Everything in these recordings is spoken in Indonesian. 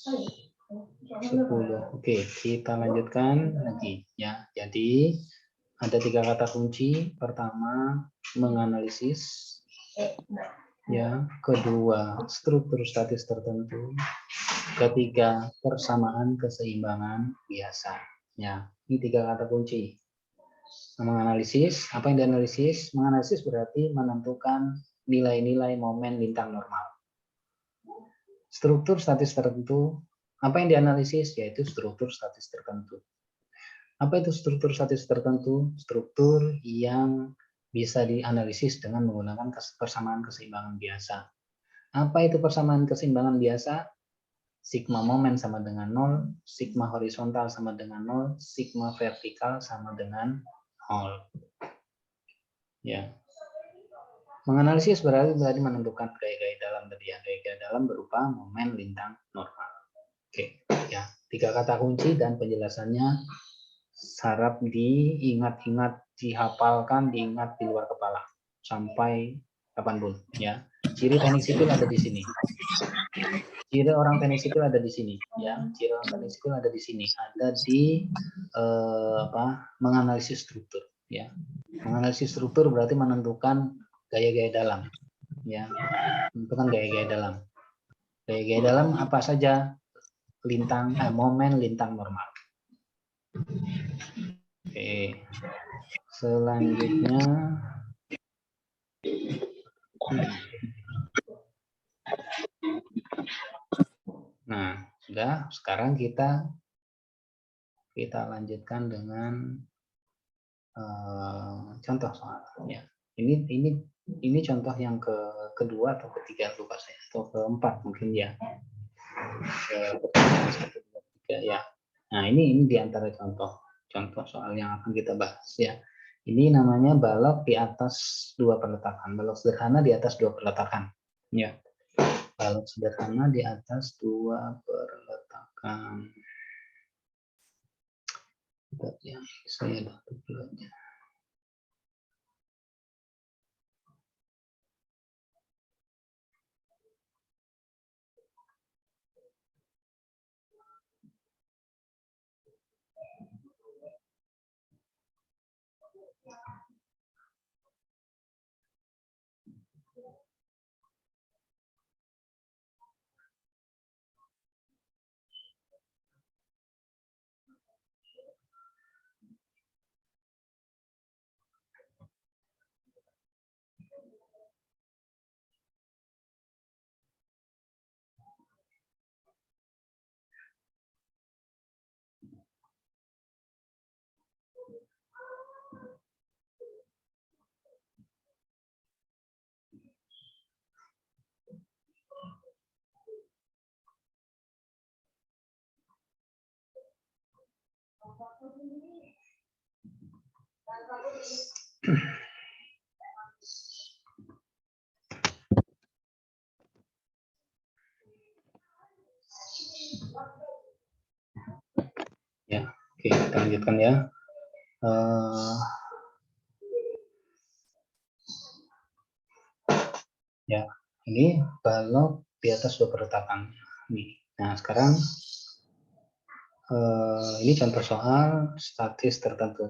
10. Oke, kita lanjutkan lagi ya. Jadi ada 3 kata kunci. Pertama, menganalisis. Ya, kedua, struktur statis tertentu. Ketiga, persamaan keseimbangan biasa. Ya, ini 3 kata kunci. Menganalisis, apa yang dianalisis? Menganalisis berarti menentukan nilai-nilai momen lintang normal. Struktur statis tertentu, apa yang dianalisis? Yaitu struktur statis tertentu. Apa itu struktur statis tertentu? Struktur yang bisa dianalisis dengan menggunakan persamaan keseimbangan biasa. Apa itu persamaan keseimbangan biasa? Sigma momen sama dengan 0, sigma horizontal sama dengan 0, sigma vertikal sama dengan 0. Ya. Menganalisis berarti menentukan gaya-gaya dalam tadi ya. Gaya-gaya dalam berupa momen lintang normal. Oke, ya. 3 kata kunci dan penjelasannya harap diingat-ingat, dihafalkan, diingat di luar kepala sampai kapanpun ya. Ciri teknik sipil ada di sini. Ciri orang teknik sipil ada di sini ya. Ciri orang teknik sipil ada di sini. Ada di menganalisis struktur ya. Menganalisis struktur berarti menentukan gaya-gaya dalam ya. Menentukan gaya-gaya dalam. Gaya-gaya dalam apa saja? Lintang momen lintang normal. Oke, selanjutnya nah sudah, sekarang kita lanjutkan dengan contoh soalnya. Ini contoh yang kedua atau ketiga lupa saya, atau keempat mungkin ya. Ya. Nah ini diantara contoh soal yang akan kita bahas ya. Ini namanya balok di atas 2 peletakan. Balok sederhana di atas 2 peletakan. Ya. Balok sederhana di atas 2 peletakan. Ya, saya tutup dulu aja. Ya, oke, kita lanjutkan ya. Ya, ini balok di atas 2 peletakan. Nah, sekarang ini contoh soal statis tertentu.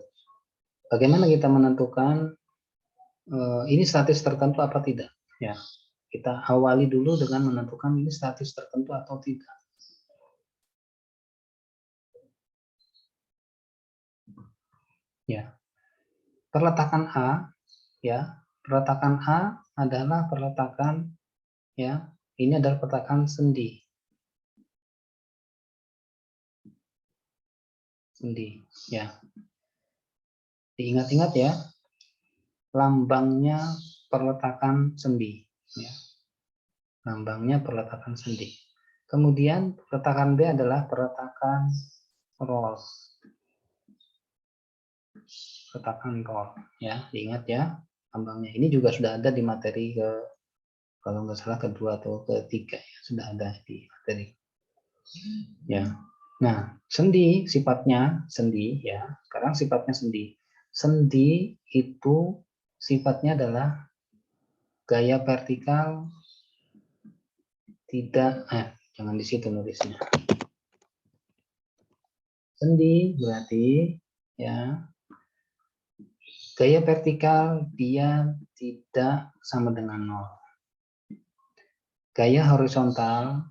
Bagaimana kita menentukan ini statis tertentu apa tidak? Ya, kita awali dulu dengan menentukan ini statis tertentu atau tidak. Ya, peletakan A, ya, peletakan A adalah peletakan, ya, ini adalah peletakan sendi. Sendi, ya. Diingat-ingat ya, lambangnya peletakan sendi, ya. Lambangnya peletakan sendi. Kemudian peletakan B adalah peletakan roll. Peletakan roll, ya, diingat ya, lambangnya. Ini juga sudah ada di materi kalau nggak salah kedua atau ketiga, ya, sudah ada di materi. Ya. Nah, sendi sifatnya sendi ya. Sekarang sifatnya sendi. Sendi itu sifatnya adalah gaya vertikal tidak Jangan di situ nulisnya. Sendi berarti ya gaya vertikal dia tidak sama dengan 0. Gaya horizontal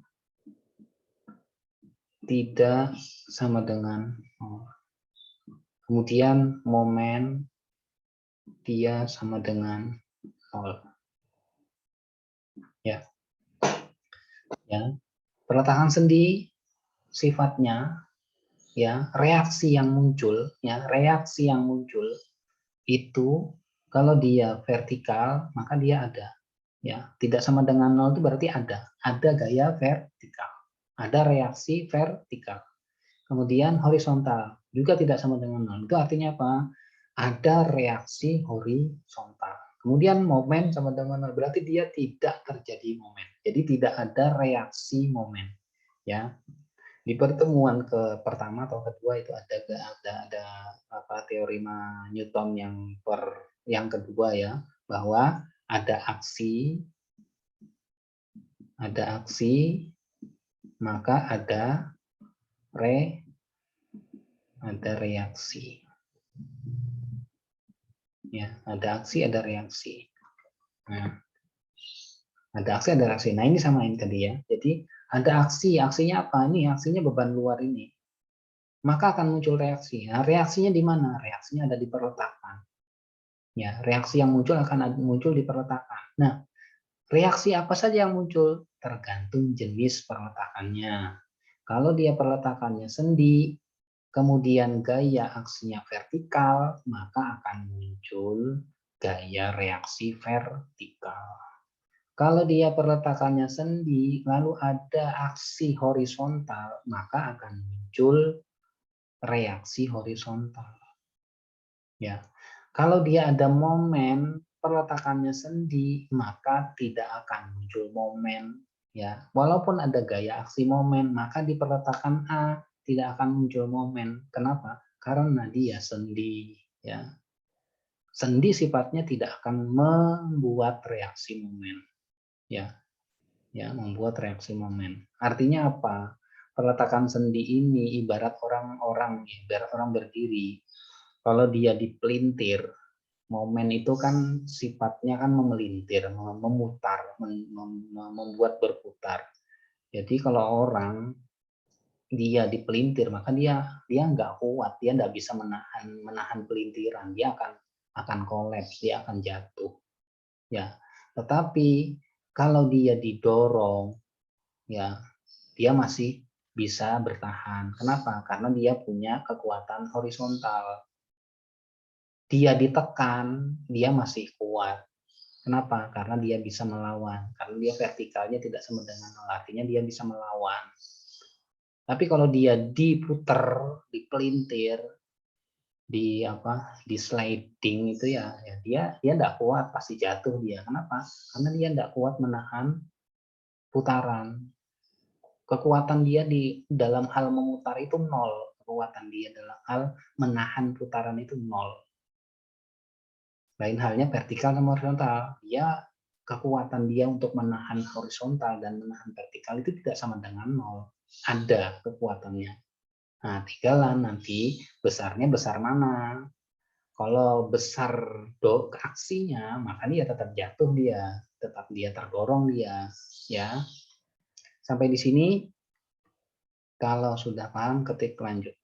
tidak sama dengan 0. Kemudian momen dia sama dengan 0. Ya. Ya. Peletakan sendi sifatnya ya reaksi yang muncul itu kalau dia vertikal maka dia ada ya, tidak sama dengan 0 itu berarti ada gaya vertikal, ada reaksi vertikal. Kemudian horizontal juga tidak sama dengan 0, itu artinya apa? Ada reaksi horizontal. Kemudian momen sama dengan 0 berarti dia tidak terjadi momen, jadi tidak ada reaksi momen ya. Di pertemuan pertama atau kedua itu ada apa teori Newton yang kedua ya, bahwa ada aksi maka ada reaksi ya, ada aksi ada reaksi. Nah, ada aksi ada reaksi. Nah, ini sama ini tadi ya. Jadi ada aksinya apa? Ini aksinya beban luar ini. Maka akan muncul reaksi. Nah, reaksinya di mana? Reaksinya ada di perletakan. Ya, reaksi yang muncul akan muncul di perletakan. Nah, reaksi apa saja yang muncul? Tergantung jenis perletakannya. Kalau dia perletakannya sendi, kemudian gaya aksinya vertikal, maka akan muncul gaya reaksi vertikal. Kalau dia perletakannya sendi, lalu ada aksi horizontal, maka akan muncul reaksi horizontal. Ya, kalau dia ada momen perletakannya sendi, maka tidak akan muncul momen. Ya, walaupun ada gaya aksi momen, maka di perletakan A tidak akan muncul momen. Kenapa? Karena dia sendi. Ya, sendi sifatnya tidak akan membuat reaksi momen. Ya, membuat reaksi momen. Artinya apa? Peletakan sendi ini ibarat orang berdiri. Kalau dia dipelintir, momen itu kan sifatnya kan memelintir, memutar, membuat berputar. Jadi kalau orang dia dipelintir, maka dia nggak kuat, dia nggak bisa menahan pelintiran, dia akan kolaps, dia akan jatuh. Ya, tetapi kalau dia didorong, ya dia masih bisa bertahan. Kenapa? Karena dia punya kekuatan horizontal. Dia ditekan, dia masih kuat. Kenapa? Karena dia bisa melawan. Karena dia vertikalnya tidak sama dengan nol, artinya dia bisa melawan. Tapi kalau dia diputer, dipelintir, di sliding itu ya dia enggak kuat, pasti jatuh dia. Kenapa? Karena dia enggak kuat menahan putaran. Kekuatan dia di dalam hal memutar itu nol. Kekuatan dia dalam hal menahan putaran itu nol. Lain halnya vertikal sama horizontal. Kekuatan dia untuk menahan horizontal dan menahan vertikal itu tidak sama dengan nol. Ada kekuatannya. Nah, tinggal nanti besarnya besar mana. Kalau besar aksinya, maka dia tetap jatuh tetap dia terdorong dia, ya. Sampai di sini, kalau sudah paham, ketik lanjut.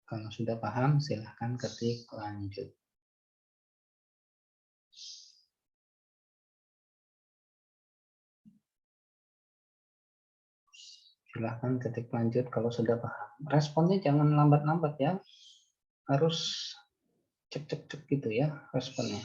Kalau sudah paham, silahkan ketik lanjut. Silahkan ketik lanjut kalau sudah paham. Responnya jangan lambat-lambat ya. Harus cek-cek gitu ya responnya.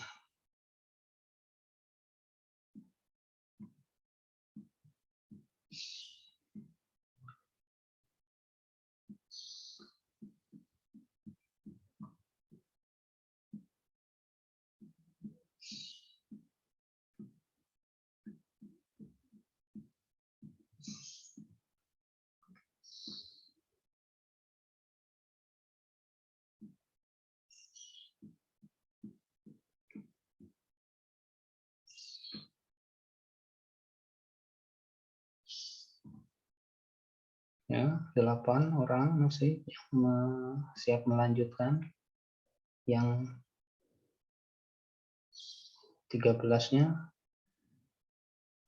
Ya, 8 orang masih siap melanjutkan. Yang 13-nya,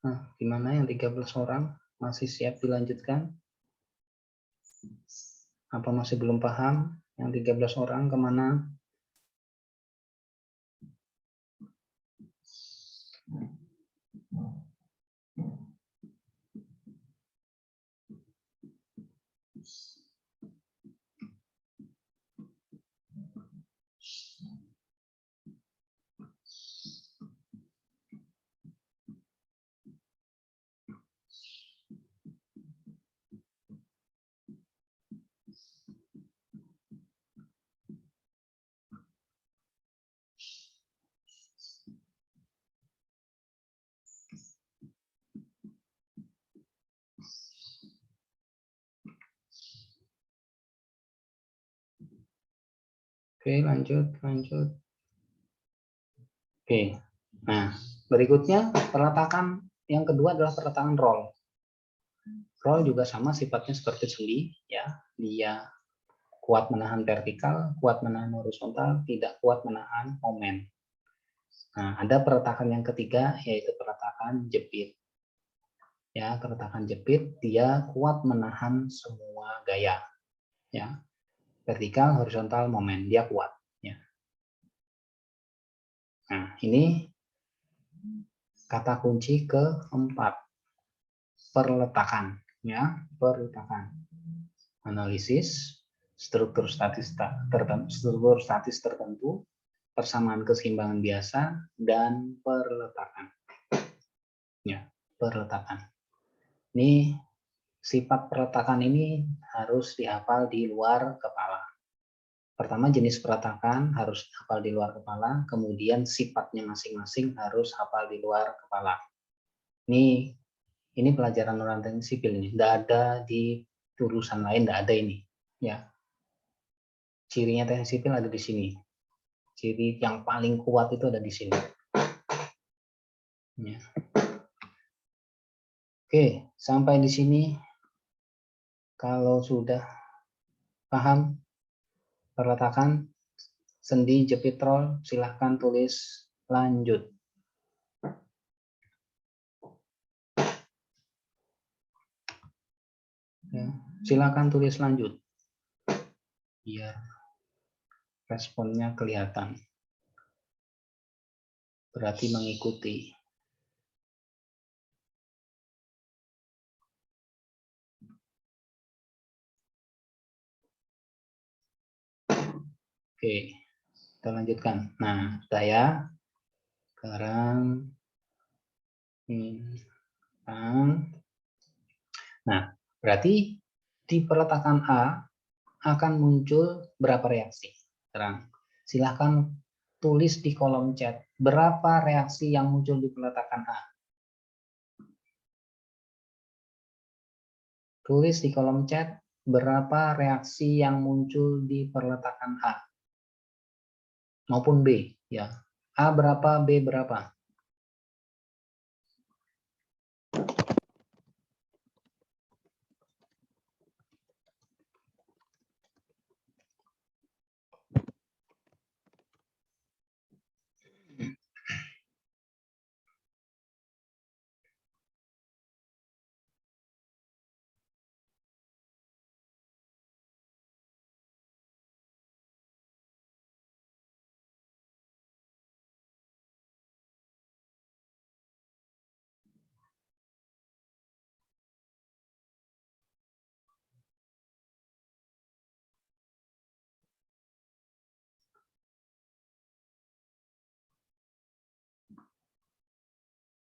nah gimana yang 13 orang masih siap dilanjutkan? Apa masih belum paham? Yang 13 orang kemana? Oke, lanjut. Oke, nah berikutnya peletakan yang kedua adalah peletakan roll. Roll juga sama sifatnya seperti sendi, ya. Dia kuat menahan vertikal, kuat menahan horizontal, tidak kuat menahan momen. Nah, ada peletakan yang ketiga yaitu peletakan jepit. Ya, peletakan jepit dia kuat menahan semua gaya. Ya. Vertikal, horizontal, momen, dia kuat, ya. Nah, ini kata kunci keempat, perletakan, ya, perletakan. Analisis, struktur statis tertentu, persamaan keseimbangan biasa, dan perletakan. Ya, perletakan. Ini sifat perletakan ini harus dihafal di luar kepala. Pertama, jenis peletakan harus hafal di luar kepala, kemudian sifatnya masing-masing harus hafal di luar kepala. Ini pelajaran orang teknik sipil ini, tidak ada di jurusan lain, tidak ada ini. Ya, cirinya teknik sipil ada di sini. Ciri yang paling kuat itu ada di sini. Ya. Oke, sampai di sini. Kalau sudah paham perletakan sendi jepit roll, silahkan tulis lanjut. Ya, silakan tulis lanjut. Biar responnya kelihatan. Berarti mengikuti. Oke, kita lanjutkan. Nah, saya sekarang nah, berarti di peletakan A akan muncul berapa reaksi? Terang. Silahkan tulis di kolom chat berapa reaksi yang muncul di peletakan A. Tulis di kolom chat berapa reaksi yang muncul di peletakan A maupun B, ya. A berapa, B berapa?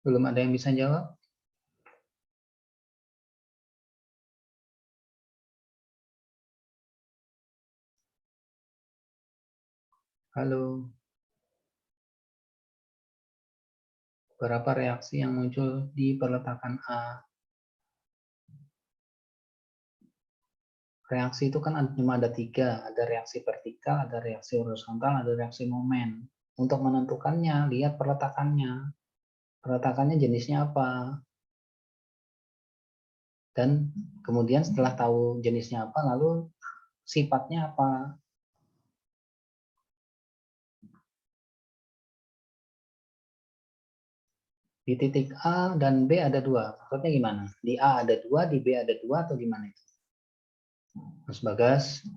Belum ada yang bisa jawab? Halo. Berapa reaksi yang muncul di peletakan A? Reaksi itu kan cuma ada 3, ada reaksi vertikal, ada reaksi horizontal, ada reaksi momen. Untuk menentukannya, lihat peletakannya. Peletakannya jenisnya apa? dan kemudian setelah tahu jenisnya apa, lalu sifatnya apa. Di titik A dan B ada 2. Maksudnya gimana? Di A ada 2, di B ada 2, atau gimana itu? Mas Bagas,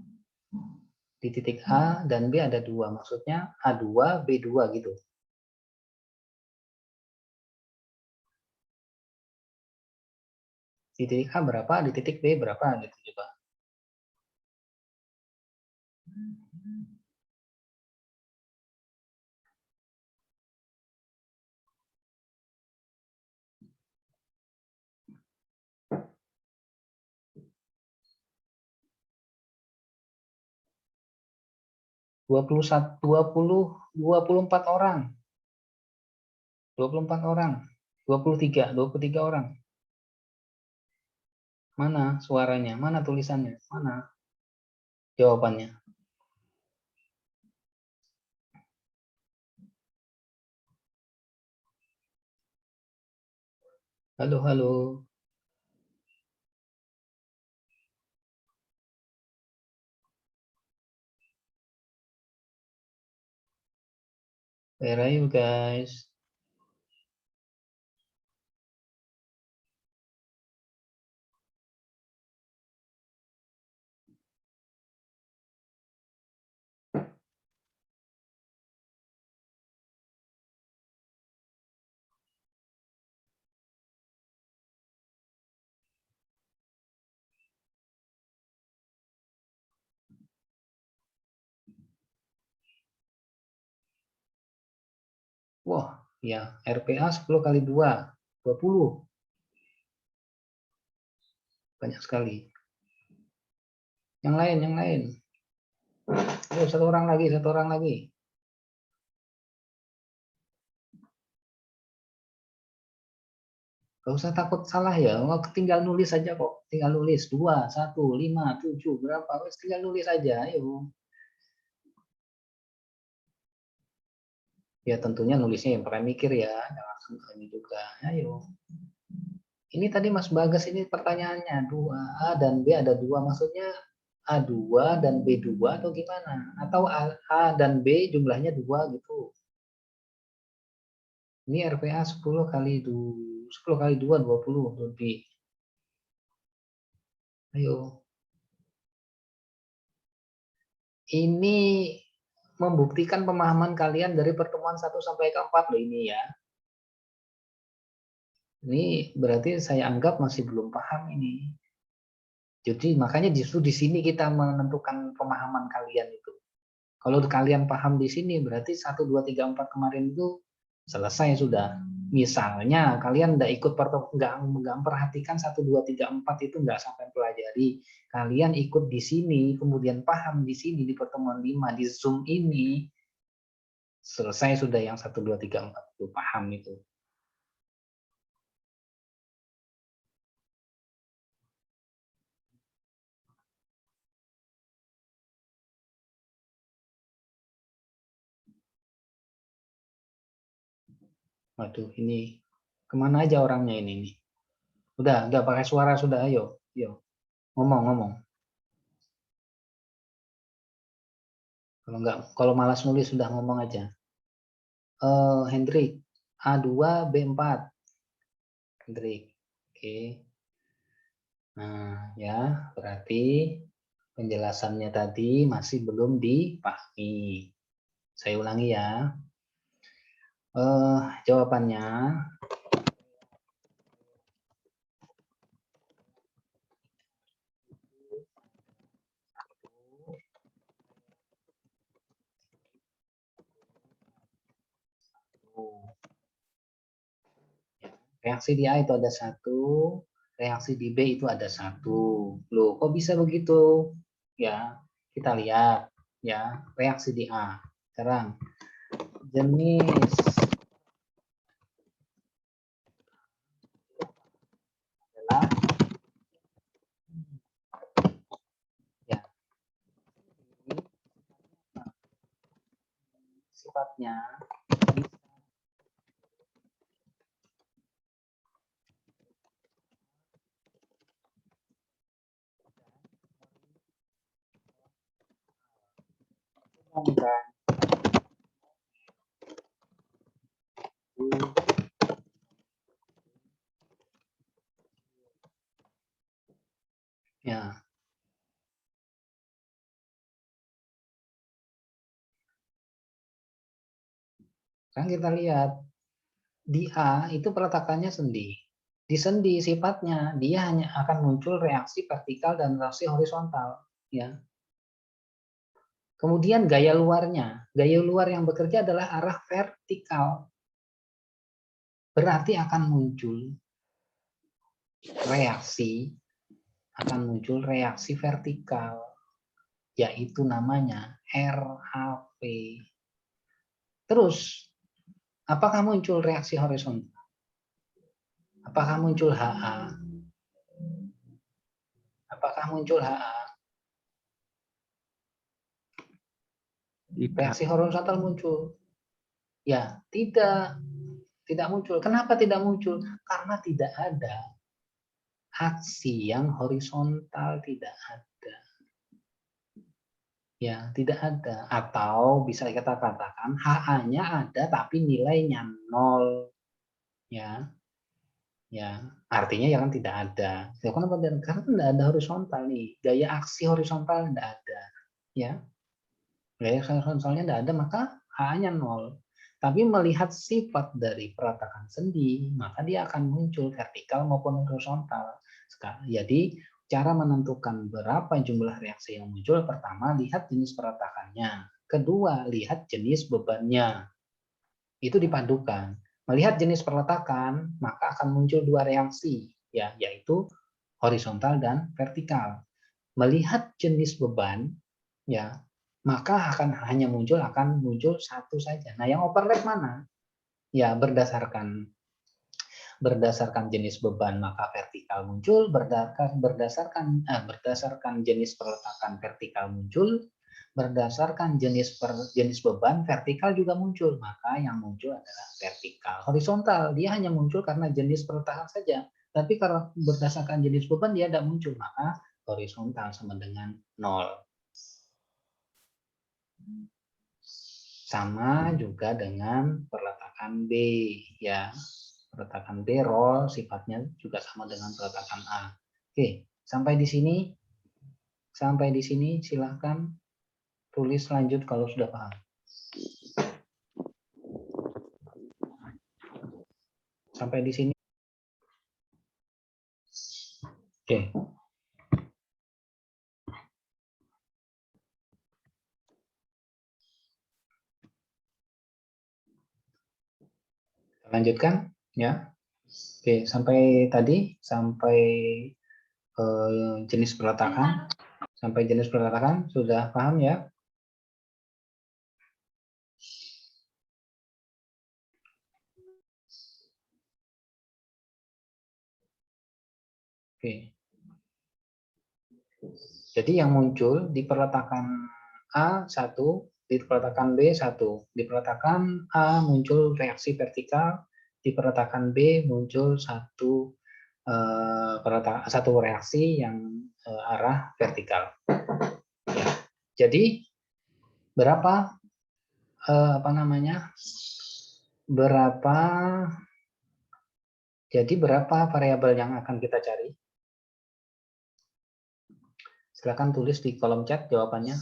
di titik A dan B ada 2. Maksudnya A2, B2 gitu. Di titik A berapa, di titik B berapa gitu coba. 24 orang. 24 orang. 23 orang. Mana suaranya? Mana tulisannya? Mana jawabannya? Halo, halo. Where are you guys? Wah, ya, RPA 10 kali 2, 20. Banyak sekali. Yang lain, yang lain. Ayo, satu orang lagi, satu orang lagi. Gak usah takut salah ya, tinggal nulis aja kok. Tinggal nulis 2, 1, 5, 7, berapa. Tinggal nulis aja, ayo. Ya tentunya nulisnya yang pernah mikir ya, jangan langsung ini juga. Ayo. Ini tadi Mas Bagas ini pertanyaannya, 2A dan B ada 2, maksudnya A2 dan B2 atau gimana? Atau A dan B jumlahnya 2 gitu. Ini RPA 10 kali 2, 10 kali 2, 20 lebih. Ayo. Ini membuktikan pemahaman kalian dari pertemuan 1 sampai ke 4 loh ini ya. Ini berarti saya anggap masih belum paham ini. Jadi makanya justru di sini kita menentukan pemahaman kalian itu. Kalau kalian paham di sini berarti 1, 2, 3, 4 kemarin itu selesai sudah. Misalnya kalian nggak memperhatikan 1, 2, 3, 4 itu nggak sampai pelajari. Kalian ikut di sini, kemudian paham di sini di pertemuan 5 di Zoom ini, selesai sudah yang 1, 2, 3, 4 itu paham itu. Waduh, ini kemana aja orangnya ini nih? Udah pakai suara sudah, ayo, ngomong. Kalau malas nulis sudah ngomong aja. Hendrik, A2, B4. Hendrik, oke. Nah, ya, berarti penjelasannya tadi masih belum dipahami. Saya ulangi ya. Jawabannya reaksi di A itu ada 1, reaksi di B itu ada 1. Loh, kok bisa begitu? Ya, kita lihat ya, reaksi di A. Sekarang jenis adalah ya sifatnya Ya. Sekarang kita lihat di A itu peletakannya sendi. Di sendi sifatnya dia hanya akan muncul reaksi vertikal dan reaksi horizontal, ya. Kemudian gaya luarnya, gaya luar yang bekerja adalah arah vertikal. Berarti akan muncul reaksi vertikal, yaitu namanya RHV. Terus, apakah muncul reaksi horizontal? Apakah muncul HA? Apakah muncul HA? Reaksi horizontal muncul? Ya, tidak muncul. Kenapa tidak muncul? Karena tidak ada aksi yang horizontal, tidak ada. Ya, tidak ada. Atau bisa kita katakan HA-nya ada tapi nilainya 0. Ya. Ya, artinya ya kan tidak ada. Ya, kenapa? Karena tidak ada horizontal nih. Gaya aksi horizontal tidak ada. Ya. Gaya horizontalnya tidak ada, maka HA-nya 0. Tapi melihat sifat dari peletakan sendi, maka dia akan muncul vertikal maupun horizontal. Jadi, cara menentukan berapa jumlah reaksi yang muncul, pertama, lihat jenis peletakannya. Kedua, lihat jenis bebannya. Itu dipadukan. Melihat jenis peletakan, maka akan muncul dua reaksi, ya, yaitu horizontal dan vertikal. Melihat jenis beban, ya, maka akan muncul satu saja. Nah, yang overlap mana? Ya, berdasarkan jenis beban maka vertikal muncul, berdasarkan jenis peletakan vertikal muncul, berdasarkan jenis beban vertikal juga muncul, maka yang muncul adalah vertikal. Horizontal dia hanya muncul karena jenis peletakan saja, tapi kalau berdasarkan jenis beban dia tidak muncul, maka horizontal sama dengan 0. Sama juga dengan peletakan B, ya. Peletakan B roll sifatnya juga sama dengan peletakan A. Oke, sampai di sini silahkan tulis lanjut kalau sudah paham. Sampai di sini. Oke. Lanjutkan ya. Oke, sampai jenis peletakan. Sampai jenis peletakan sudah paham ya? Oke. Jadi yang muncul di peletakan A1, di peletakan B1. Di peletakan A muncul reaksi vertikal, di peletakan B muncul satu reaksi yang arah vertikal. Ya. Jadi berapa berapa variabel yang akan kita cari? Silakan tulis di kolom chat jawabannya.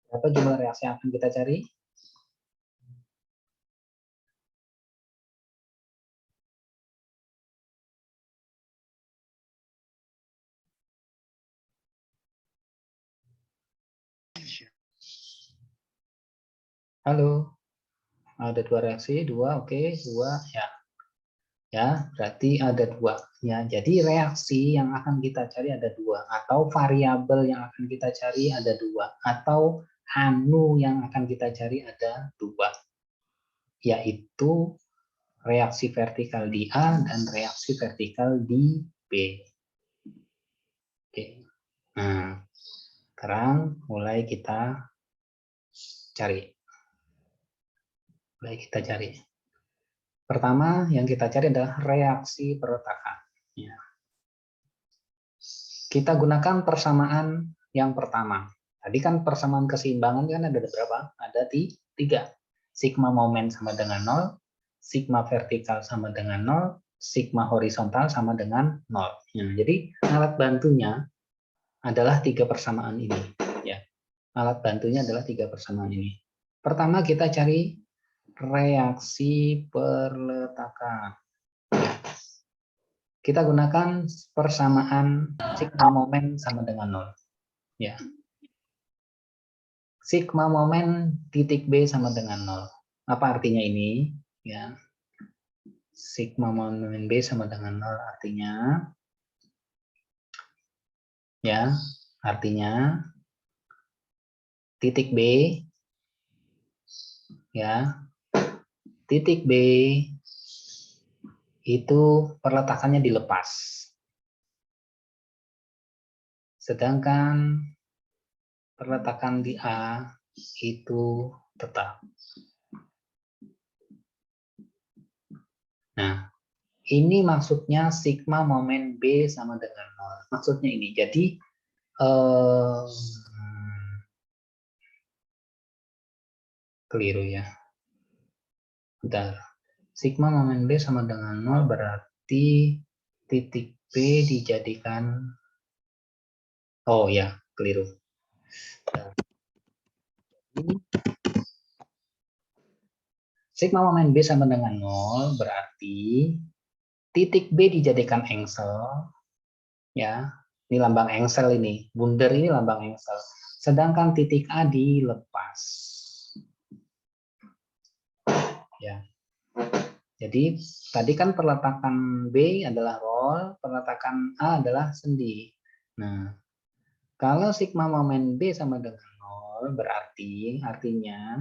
Berapa jumlah reaksi yang akan kita cari? Halo, ada dua reaksi, oke, ya. Ya, berarti ada dua. Ya, jadi reaksi yang akan kita cari ada dua, atau variabel yang akan kita cari ada dua, atau anu yang akan kita cari ada dua, yaitu reaksi vertikal di A dan reaksi vertikal di B. Oke. Nah, sekarang mulai kita cari. Baik, kita cari. Pertama yang kita cari adalah reaksi perletakan. Ya. Kita gunakan persamaan yang pertama. Tadi kan persamaan keseimbangan kan ada berapa? Ada 3. Sigma momen sama dengan 0, sigma vertikal sama dengan 0, sigma horizontal sama dengan 0. Ya, jadi alat bantunya adalah 3 persamaan ini. Ya. Alat bantunya adalah 3 persamaan ini. Pertama kita cari reaksi perletakan. Kita gunakan persamaan sigma momen sama dengan 0. Ya. Sigma momen titik B sama dengan 0. Apa artinya ini? Ya. Sigma momen B sama dengan 0 artinya titik B titik B itu perletakannya dilepas. Sedangkan perletakan di A itu tetap. Nah, ini maksudnya sigma momen B sama dengan 0. Maksudnya ini. Jadi keliru ya. Bentar. Sigma momen B sama dengan 0 berarti titik B dijadikan, oh ya, keliru. Sigma momen B sama dengan 0 berarti titik B dijadikan engsel, ya. Ini lambang engsel ini, bundar ini lambang engsel. Sedangkan titik A dilepas. Ya. Jadi tadi kan perletakan B adalah roll, perletakan A adalah sendi. Nah, kalau sigma momen B sama dengan 0 berarti artinya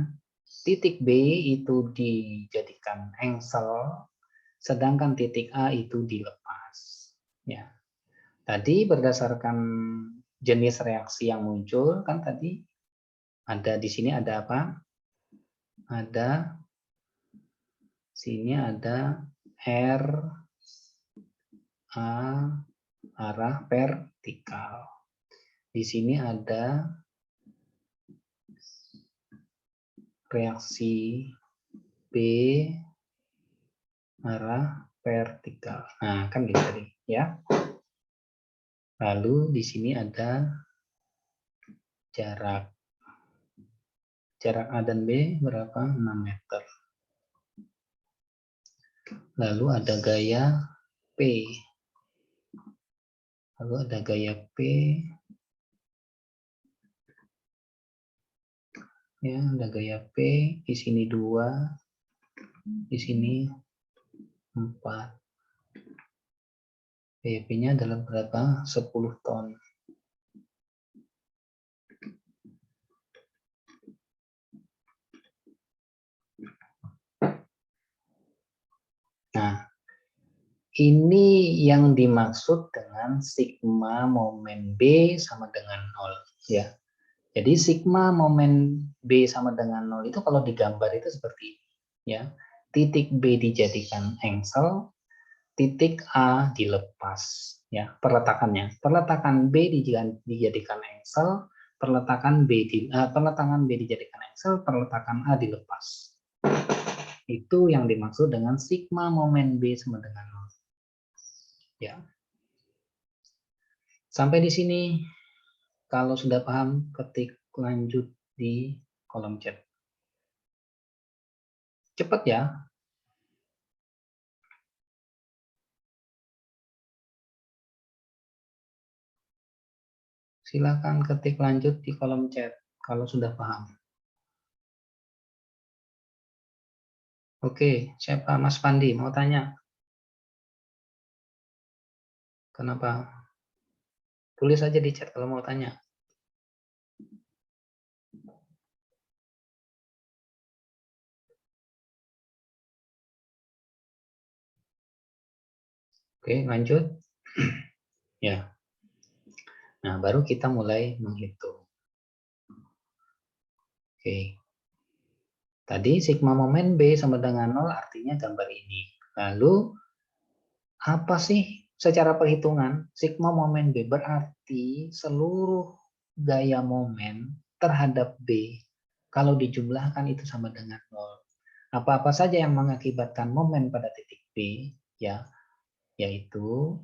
titik B itu dijadikan engsel, sedangkan titik A itu dilepas. Ya. Tadi berdasarkan jenis reaksi yang muncul kan tadi ada di sini ada apa? Ada sini ada R A arah vertikal. Di sini ada reaksi B arah vertikal. Nah, kan gitu tadi, ya. Lalu di sini ada jarak A dan B berapa? 6 meter. Lalu ada gaya P. Lalu ada gaya P. Ya, ada gaya P. Di sini 2. Di sini 4. Gaya P-nya adalah berapa? 10 ton. Nah, ini yang dimaksud dengan sigma momen B sama dengan 0. Ya. Jadi sigma momen B sama dengan 0 itu kalau digambar itu seperti ini. Ya. Titik B dijadikan engsel, titik A dilepas. Ya, perletakannya. Perletakan B dijadikan engsel, perletakan B dijadikan engsel, perletakan A dilepas. Itu yang dimaksud dengan sigma momen B sama dengan 0. Ya. Sampai di sini, kalau sudah paham, ketik lanjut di kolom chat. Cepat ya. Silakan ketik lanjut di kolom chat kalau sudah paham. Oke, siapa? Mas Pandi mau tanya? Kenapa? Tulis aja di chat kalau mau tanya. Oke, lanjut. Ya. Nah, baru kita mulai menghitung. Oke. Tadi sigma momen B sama dengan 0 artinya gambar ini. Lalu apa sih secara perhitungan sigma momen B? Berarti seluruh gaya momen terhadap B kalau dijumlahkan itu sama dengan 0. Apa-apa saja yang mengakibatkan momen pada titik B, ya, yaitu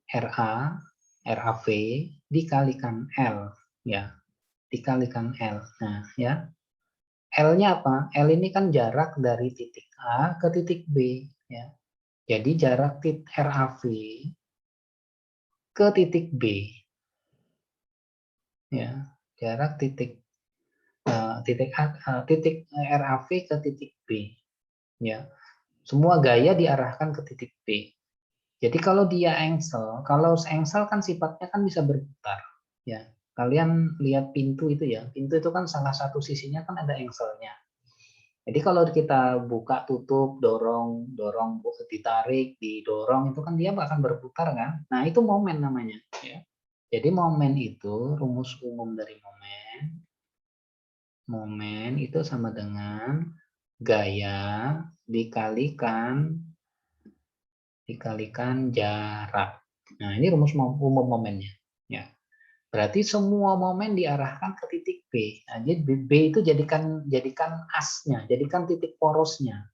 RA, RAV dikalikan L, ya, dikalikan L. Nah, ya, L-nya apa? L ini kan jarak dari titik A ke titik B, ya. Jadi jarak RAV ke titik B, ya, jarak titik RAV ke titik B, ya. Semua gaya diarahkan ke titik B. Jadi kalau dia engsel, kalau engsel kan sifatnya kan bisa berputar, ya. Kalian lihat pintu itu ya, pintu itu kan salah satu sisinya kan ada engselnya. Jadi kalau kita buka, tutup, dorong, ditarik, didorong, itu kan dia akan berputar kan. Nah itu momen namanya. Ya. Jadi momen itu, rumus umum dari momen itu sama dengan gaya dikalikan jarak. Nah ini rumus umum momennya. Ya. Berarti semua momen diarahkan ke titik B. Nah, jadi B itu jadikan asnya, jadikan titik porosnya.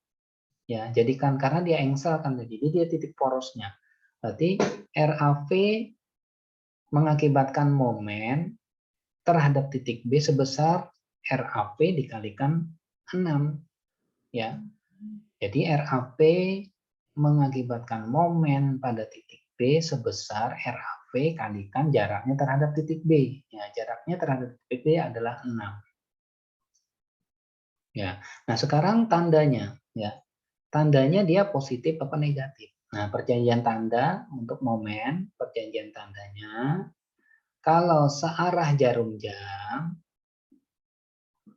Ya, jadikan karena dia engsel kan, jadi dia titik porosnya. Berarti RAV mengakibatkan momen terhadap titik B sebesar RAV dikalikan 6, ya. Jadi RAV mengakibatkan momen pada titik B sebesar RAV kalikan jaraknya terhadap titik B. Ya, jaraknya terhadap titik B adalah 6. Ya. Nah, sekarang tandanya, ya. Tandanya dia positif apa negatif. Nah, perjanjian tanda untuk momen, perjanjian tandanya kalau searah jarum jam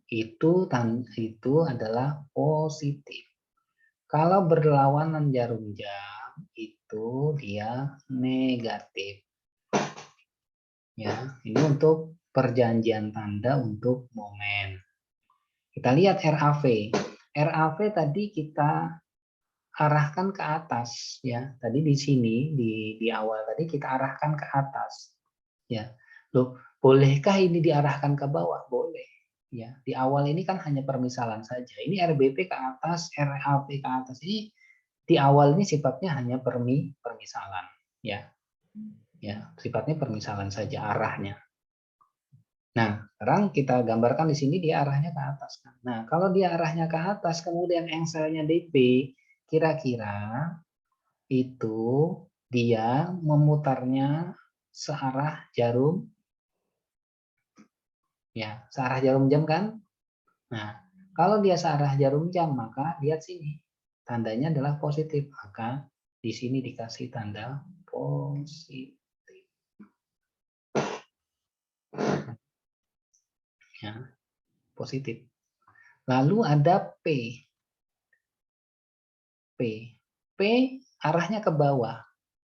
itu adalah positif. Kalau berlawanan jarum jam itu dia negatif. Ya, ini untuk perjanjian tanda untuk momen. Kita lihat RAV. RAV tadi kita arahkan ke atas, ya. Tadi di sini di awal tadi kita arahkan ke atas, ya. Loh, bolehkah ini diarahkan ke bawah? Boleh. Ya, di awal ini kan hanya permisalan saja. Ini RBP ke atas, RAV ke atas. Ini di awal ini sifatnya hanya permisalan, ya. Ya, sifatnya permisalan saja arahnya. Nah, sekarang kita gambarkan di sini dia arahnya ke atas. Nah, kalau dia arahnya ke atas, kemudian engselnya DP, kira-kira itu dia memutarnya searah jarum, ya, searah jarum jam kan? Nah, kalau dia searah jarum jam, maka lihat sini, tandanya adalah positif, maka di sini dikasih tanda positif. Ya, positif. Lalu ada P. P. P arahnya ke bawah,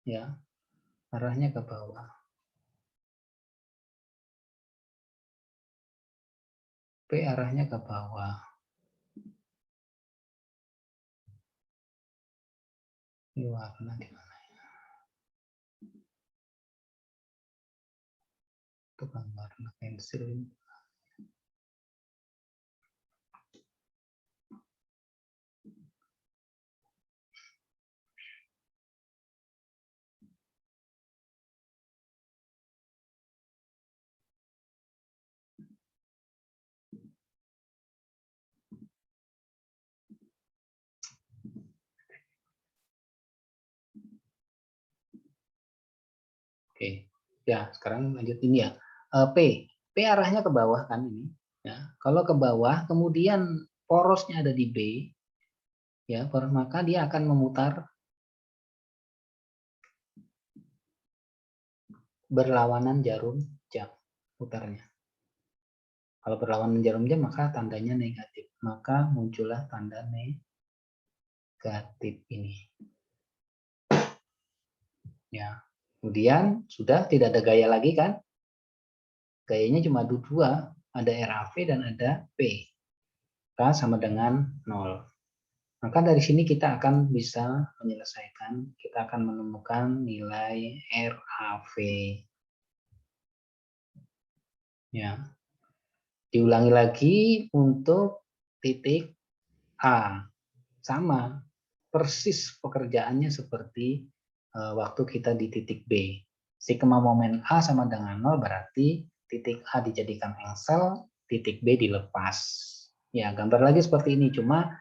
ya. Arahnya ke bawah. P arahnya ke bawah. Ini warna di mana ya? Itu kan warna pensil. Oke, ya sekarang lanjut ini ya. P arahnya ke bawah kan ini. Ya, kalau ke bawah, kemudian porosnya ada di B, ya, maka dia akan memutar berlawanan jarum jam putarnya. Kalau berlawanan jarum jam maka tandanya negatif, maka muncullah tanda negatif ini. Ya, kemudian sudah tidak ada gaya lagi kan? Gayanya cuma dua, ada RAV dan ada P. K sama dengan 0. Maka dari sini kita akan bisa menyelesaikan, kita akan menemukan nilai RAV. Ya. Diulangi lagi untuk titik A. Sama, persis pekerjaannya seperti waktu kita di titik B. Sigma momen A sama dengan 0 berarti titik A dijadikan engsel, titik B dilepas. Ya, gambar lagi seperti ini, cuma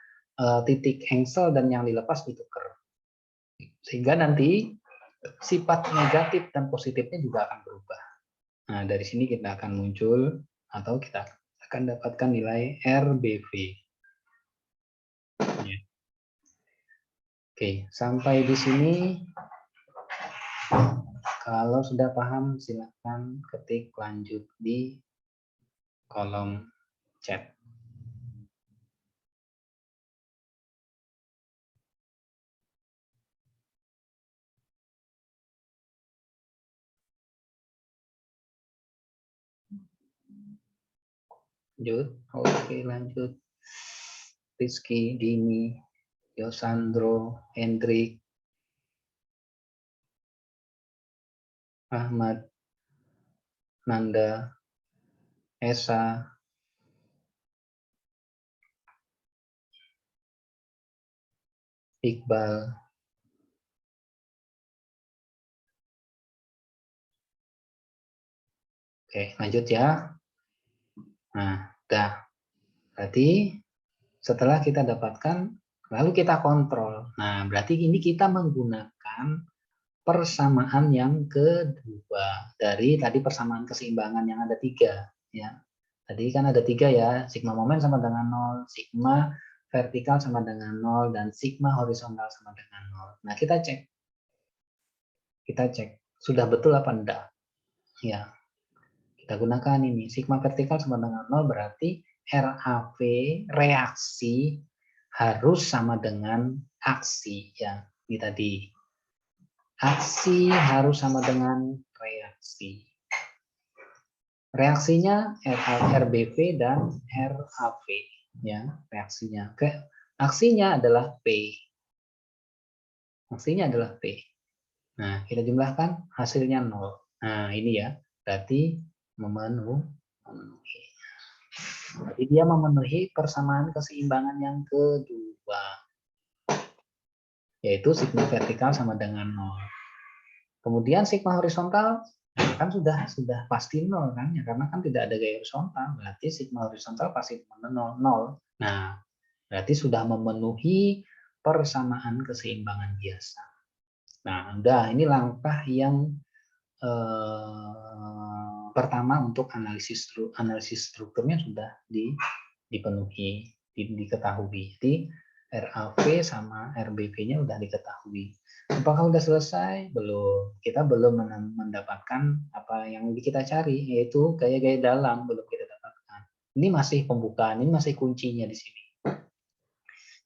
titik engsel dan yang dilepas ditukar. Sehingga nanti sifat negatif dan positifnya juga akan berubah. Nah, dari sini kita akan muncul atau kita akan dapatkan nilai RBV. Ya. Oke, sampai di sini. Kalau sudah paham, silakan ketik lanjut di kolom chat. Lanjut, oke lanjut. Rizky, Dini, Yosandro, Hendrik, Ahmad, Nanda, Esa, Iqbal. Oke, lanjut ya. Nah, udah. Berarti setelah kita dapatkan, lalu kita kontrol. Nah, berarti ini kita menggunakan persamaan yang kedua dari tadi persamaan keseimbangan yang ada 3. Ya. Tadi kan ada 3 ya, sigma momen sama dengan 0, sigma vertikal sama dengan 0, dan sigma horizontal sama dengan 0. Nah, kita cek, sudah betul apa enggak? Ya, kita gunakan ini, sigma vertikal sama dengan 0 berarti RAV, reaksi, harus sama dengan aksi. Ya, ini tadi. Aksi harus sama dengan reaksi. Reaksinya RBV dan RAV. Ya, reaksinya. Aksinya adalah P. Aksinya adalah P. Nah, kita jumlahkan hasilnya 0. Nah, ini ya. Berarti memenuhi. Berarti dia memenuhi persamaan keseimbangan yang kedua. Yaitu sigma vertikal sama dengan 0. Kemudian sigma horizontal kan sudah pasti 0 kan ya, karena kan tidak ada gaya horizontal, berarti sigma horizontal pasti 0. Nah, berarti sudah memenuhi persamaan keseimbangan biasa. Nah, udah, ini langkah yang pertama untuk analisis strukturnya sudah dipenuhi, diketahui. Jadi RAV sama RBV-nya udah diketahui. Apakah sudah selesai? Belum. Kita belum mendapatkan apa yang kita cari, yaitu gaya-gaya dalam belum kita dapatkan. Ini masih pembukaan, ini masih kuncinya di sini.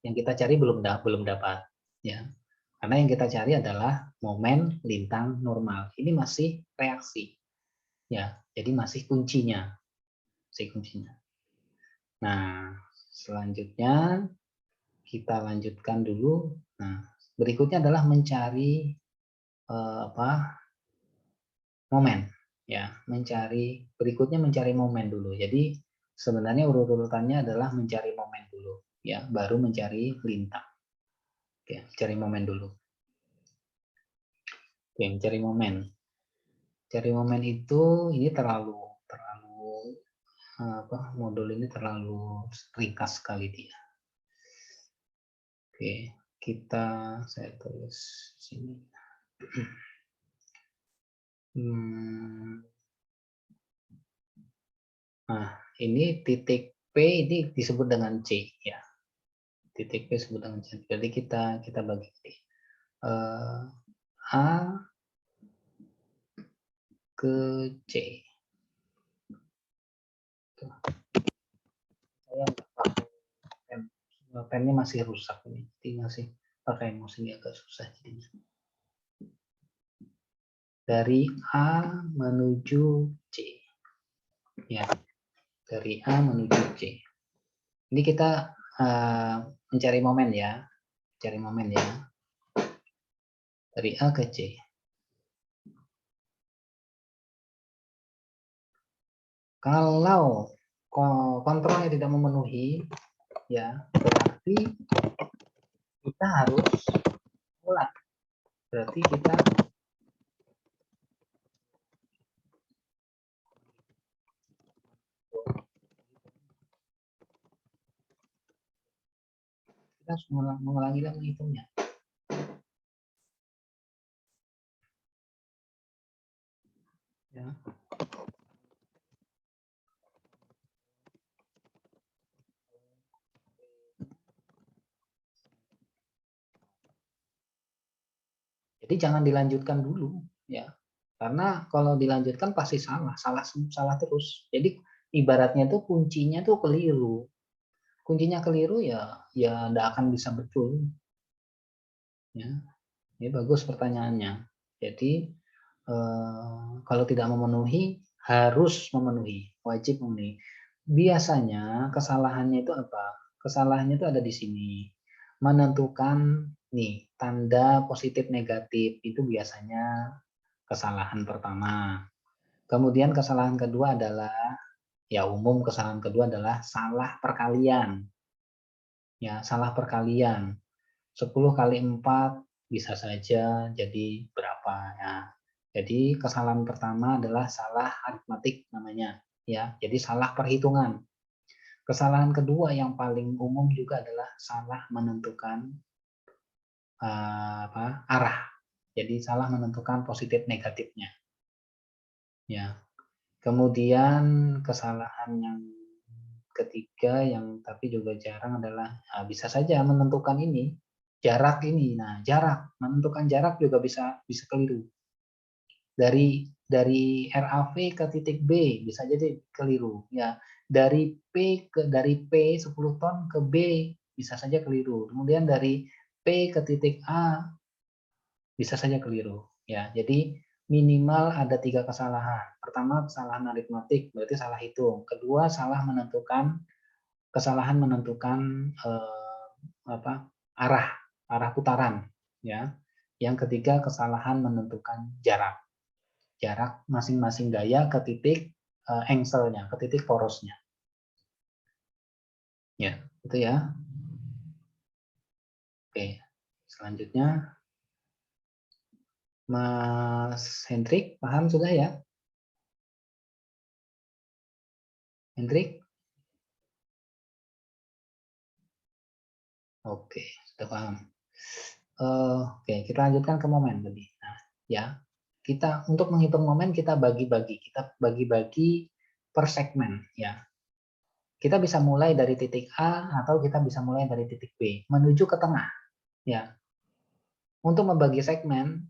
Yang kita cari belum dapat, ya. Karena yang kita cari adalah momen lintang normal. Ini masih reaksi, ya. Jadi masih kuncinya, Nah, selanjutnya kita lanjutkan dulu. Nah, berikutnya adalah mencari momen, ya. Berikutnya mencari momen dulu. Jadi sebenarnya urut-urutannya adalah mencari momen dulu, ya, baru mencari lintang. Oke, cari momen dulu. Oke, mencari momen. Cari momen itu ini terlalu modul ini terlalu ringkas sekali dia. Oke, saya tulis sini. Nah, ini titik P ini disebut dengan C, ya. Titik P disebut dengan C. Jadi kita bagi A ke C. Saya nggak pakai pen, pennya masih rusak ini, jadi masih pakai mouse ini agak susah jadinya. Dari A menuju C, ya, dari A menuju C. Ini kita mencari momen ya. Cari momen ya. Dari A ke C. Kalau kontrolnya tidak memenuhi, ya berarti kita harus ulang. Berarti kita harus mengulangi dan menghitungnya. Ya. Jadi jangan dilanjutkan dulu, ya. Karena kalau dilanjutkan pasti salah terus. Jadi ibaratnya tuh kuncinya tuh keliru. Kuncinya keliru ya enggak akan bisa betul. Ya. Ini bagus pertanyaannya. Jadi kalau tidak memenuhi harus memenuhi, wajib memenuhi. Biasanya kesalahannya itu apa? Kesalahannya itu ada di sini. Menentukan nih tanda positif negatif itu biasanya kesalahan pertama. Kemudian kesalahan kedua adalah ya umum kesalahan kedua adalah salah perkalian. Ya, salah perkalian. 10 kali 4 bisa saja jadi berapa ya. Jadi kesalahan pertama adalah salah aritmatik namanya ya. Jadi salah perhitungan. Kesalahan kedua yang paling umum juga adalah salah menentukan arah. Jadi salah menentukan positif negatifnya. Ya. Kemudian kesalahan yang ketiga yang tapi juga jarang adalah bisa saja menentukan ini jarak ini. Nah, jarak menentukan jarak juga bisa keliru. Dari RAV ke titik B bisa jadi keliru ya. Dari P 10 ton ke B bisa saja keliru. Kemudian dari P ke titik A bisa saja keliru ya. Jadi minimal ada 3 kesalahan. Pertama kesalahan aritmatik berarti salah hitung. Kedua kesalahan menentukan arah putaran ya. Yang ketiga kesalahan menentukan jarak masing-masing gaya ke titik engselnya, ke titik porosnya. Ya, itu ya. Oke, selanjutnya Mas Hendrik, paham sudah ya? Hendrik? Oke, sudah paham. Oke, kita lanjutkan ke momen tadi. Nah, ya, kita untuk menghitung momen kita bagi-bagi per segmen ya. Kita bisa mulai dari titik A atau kita bisa mulai dari titik B menuju ke tengah ya. Untuk membagi segmen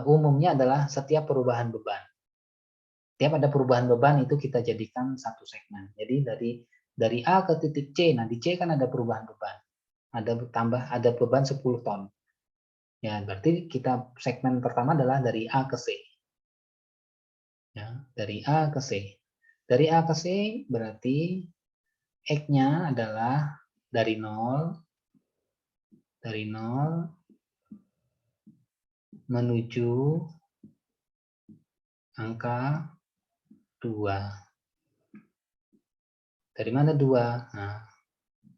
umumnya adalah setiap perubahan beban. Setiap ada perubahan beban itu kita jadikan satu segmen. Jadi dari A ke titik C. Nah, di C kan ada perubahan beban. Ada beban 10 ton. Ya, berarti kita segmen pertama adalah dari A ke C. Ya, dari A ke C. Dari A ke C berarti X-nya adalah dari 0 menuju angka 2. Dari mana 2? Nah,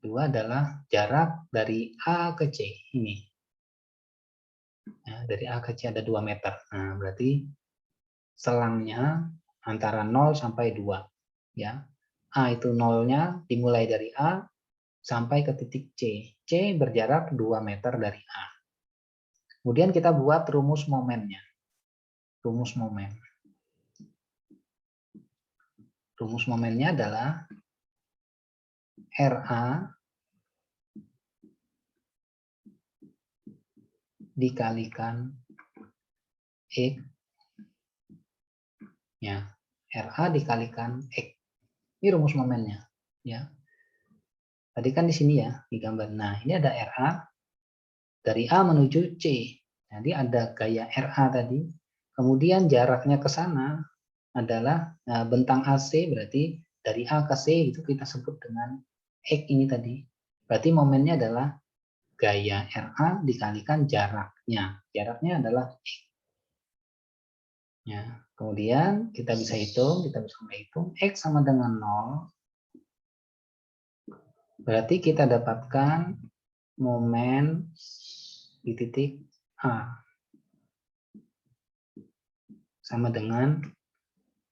2 adalah jarak dari A ke C ini. Ya, dari A ke C ada 2 meter. Nah, berarti selangnya antara 0 sampai 2. Ya. A itu 0-nya dimulai dari A sampai ke titik C. C berjarak 2 meter dari A. Kemudian kita buat rumus momennya. Rumus momen. Rumus momennya adalah RA dikalikan X ya. RA dikalikan X. Ini rumus momennya ya. Tadi kan di sini ya di gambar. Nah, ini ada RA dari A menuju C. Jadi ada gaya RA tadi. Kemudian jaraknya ke sana adalah bentang AC berarti dari A ke C itu kita sebut dengan X ini tadi. Berarti momennya adalah gaya RA dikalikan jaraknya. Jaraknya adalah X. Ya, kemudian kita bisa hitung, X sama dengan 0. Berarti kita dapatkan momen di titik A sama dengan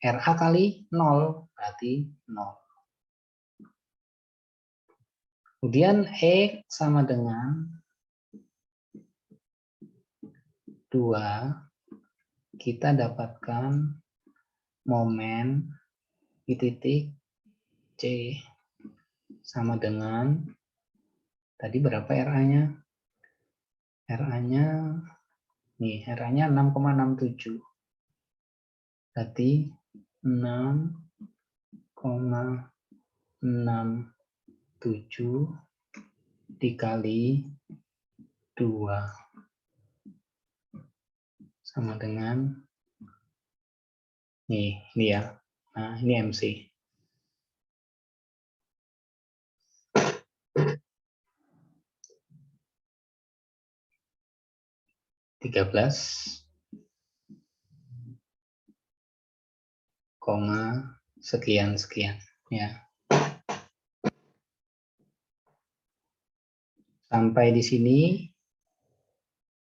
RA kali 0, berarti 0. Kemudian X sama dengan 2, kita dapatkan momen di titik C sama dengan, tadi berapa RA-nya? RA-nya, nih, RA-nya 6,67. Berarti 6,67 dikali 2 sama dengan ini ya. Nah, ini MC. 13, sekian ya. Sampai di sini,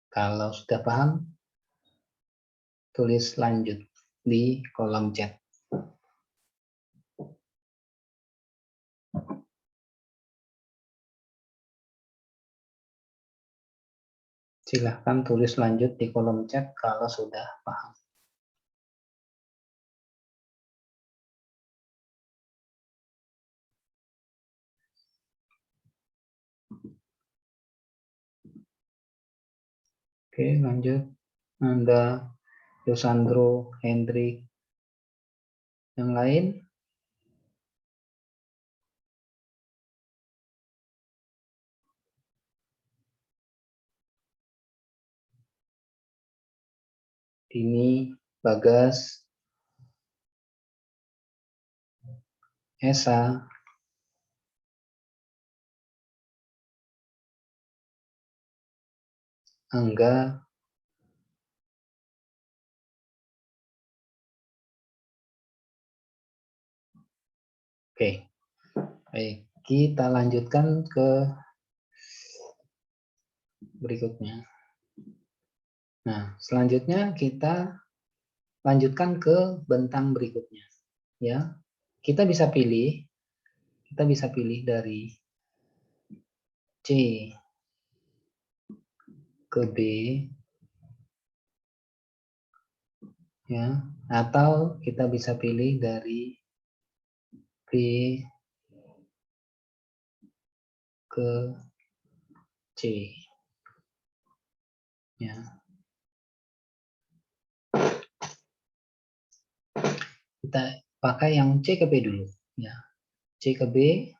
kalau sudah paham, tulis lanjut di kolom chat. Silahkan tulis lanjut di kolom chat kalau sudah paham. Oke, lanjut. Anda, Yosandro, Hendrik, yang lain? Dini, Bagas, Esa, Angga, oke. Baik, kita lanjutkan ke berikutnya. Nah, selanjutnya kita lanjutkan ke bentang berikutnya. Ya, kita bisa pilih dari C ke B, ya, atau kita bisa pilih dari B ke C, ya. Kita pakai yang C ke B dulu, ya. C ke B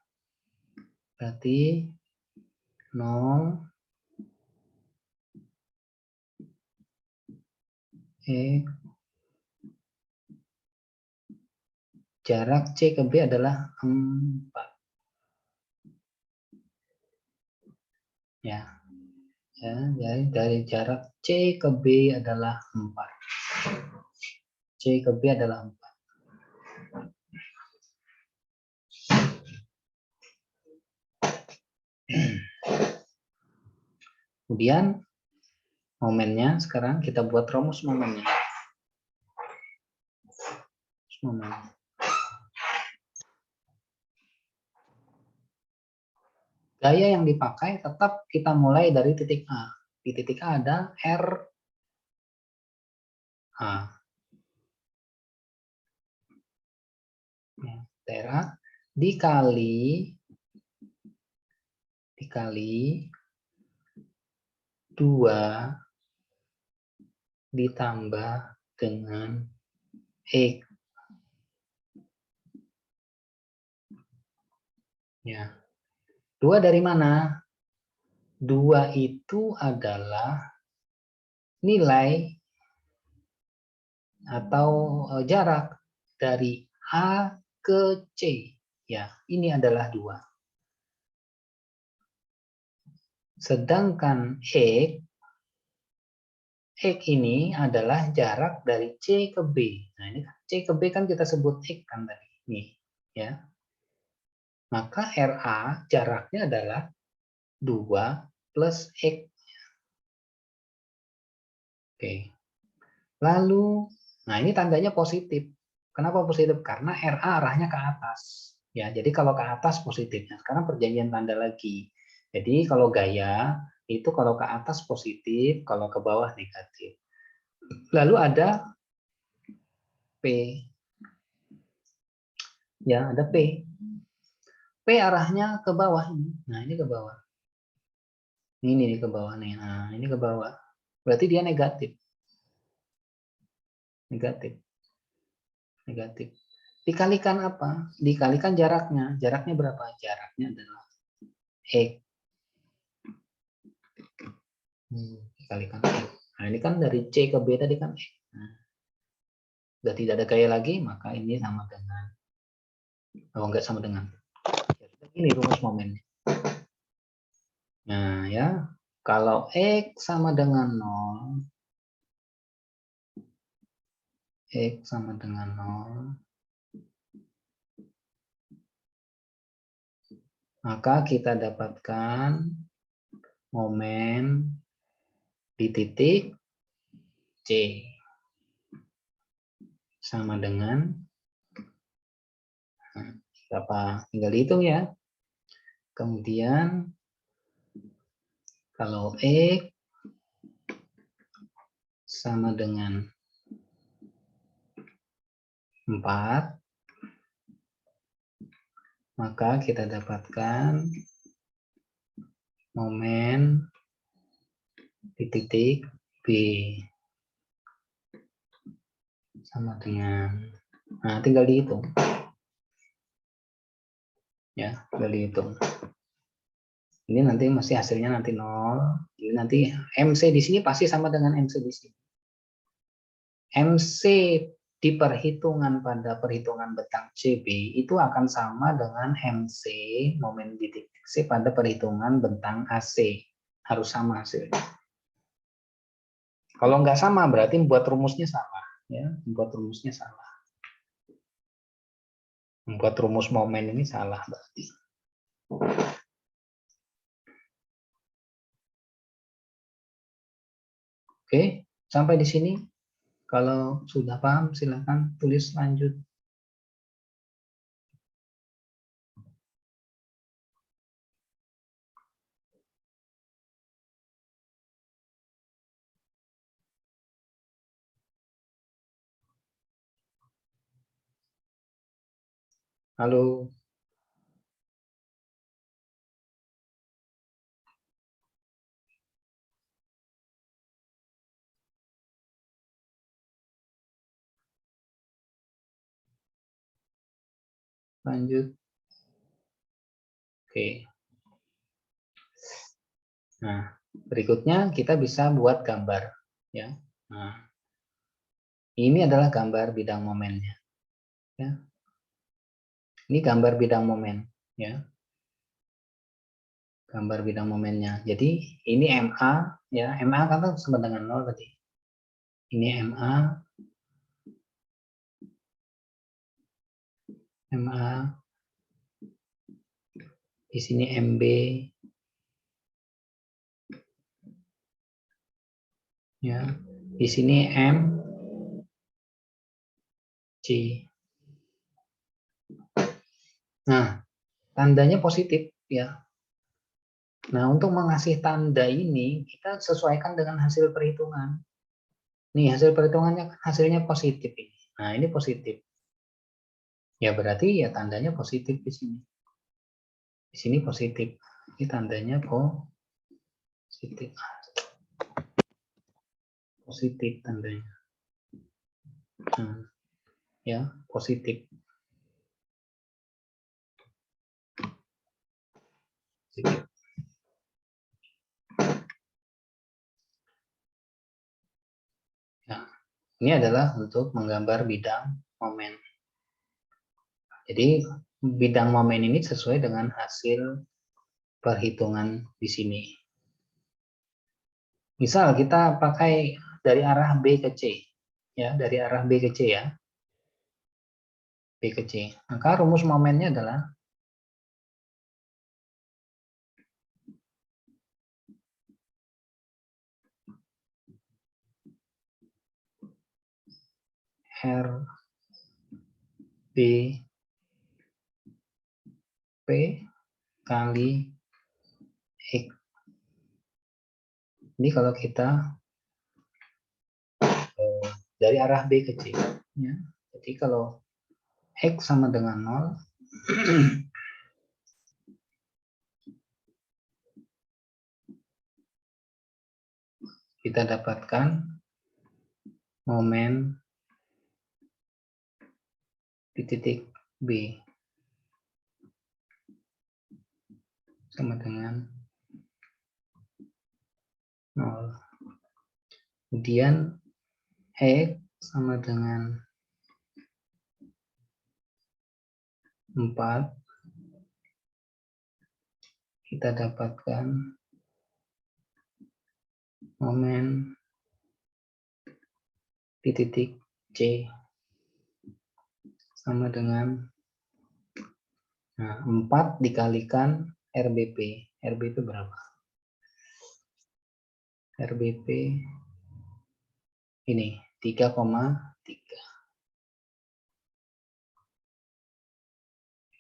berarti 0 jarak C ke B adalah 4. Ya. Ya, jadi dari jarak C ke B adalah 4. C ke B adalah 4. Kemudian momennya sekarang kita buat rumus momennya. Gaya yang dipakai tetap kita mulai dari titik A. Di titik A ada R A. R A dikali 2 ditambah dengan X. Ya. 2 dari mana? 2 itu adalah nilai atau jarak dari A ke C. Ya, ini adalah 2. Sedangkan X ini adalah jarak dari C ke B. Nah, ini C ke B kan kita sebut X kan tadi. Nih, ya. Maka RA jaraknya adalah 2 plus X. Oke. Lalu, nah ini tandanya positif. Kenapa positif? Karena RA arahnya ke atas. Ya, jadi kalau ke atas positifnya. Sekarang perjanjian tanda lagi. Jadi kalau gaya itu kalau ke atas positif, kalau ke bawah negatif. Lalu ada P. Ya, ada P. P arahnya ke bawah ini. Nah, ini ke bawah. Ini ke bawah nih. Nah, ini ke bawah. Berarti dia negatif. Negatif. Negatif. Dikalikan apa? Dikalikan jaraknya. Jaraknya berapa? Jaraknya adalah X. Dikalikan X. Nah, ini kan dari C ke B tadi kan X. Nah, sudah tidak ada gaya lagi, maka ini sama dengan, oh enggak sama dengan. Ini rumus momennya. Nah, ya. Kalau X sama dengan 0, X sama dengan 0, maka kita dapatkan momen di titik C sama dengan berapa? Tinggal dihitung ya. Kemudian kalau X sama dengan 4, maka kita dapatkan momen di titik B sama dengan, nah tinggal dihitung. Ya, tinggal dihitung. Ini nanti masih hasilnya nanti 0. Jadi nanti MC di sini pasti sama dengan MC di sini. MC di perhitungan pada perhitungan bentang CB itu akan sama dengan MC momen di titik C pada perhitungan bentang AC. Harus sama hasilnya. Kalau nggak sama berarti membuat rumusnya salah. Ya, membuat rumusnya salah. Membuat rumus momen ini salah berarti. Oke, sampai di sini. Kalau sudah paham, silakan tulis lanjut. Halo. Lanjut. Oke. Nah, berikutnya kita bisa buat gambar. Ya. Nah, ini adalah gambar bidang momennya. Ya. Ini gambar bidang momen. Ya. Gambar bidang momennya. Jadi ini MA, ya MA kan sama dengan 0 tadi. Ini MA, di sini MB, ya, di sini MC. Nah, tandanya positif, ya. Nah, untuk mengasih tanda ini kita sesuaikan dengan hasil perhitungan. Nih hasil perhitungannya hasilnya positif ini. Nah ini positif. Ya berarti ya tandanya positif di sini. Di sini positif. Ini tandanya positif. Positif tandanya. Nah, ya positif. Positif. Ya, ini adalah untuk menggambar bidang momen. Jadi bidang momen ini sesuai dengan hasil perhitungan di sini. Misal kita pakai dari arah B ke C, ya, dari arah B ke C ya, B ke C. Maka rumus momennya adalah R B P kali X. Ini kalau kita dari arah B ke C. Ya. Jadi kalau X sama dengan 0, kita dapatkan momen di titik B sama dengan 0. Kemudian X sama dengan 4, kita dapatkan momen di titik C sama dengan 4 dikalikan RBP. RBP berapa? RBP ini 3,3.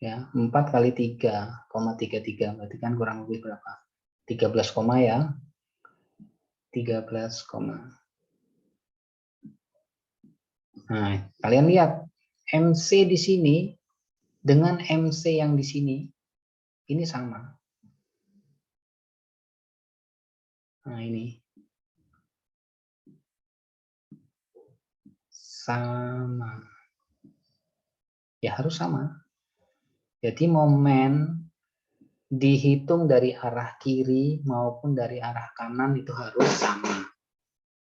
Ya, 4 kali 3,33 berarti kan kurang lebih berapa? 13, ya. 13, nah, kalian lihat MC di sini dengan MC yang di sini ini sama. Nah, ini sama. Ya harus sama. Jadi momen dihitung dari arah kiri maupun dari arah kanan itu harus sama.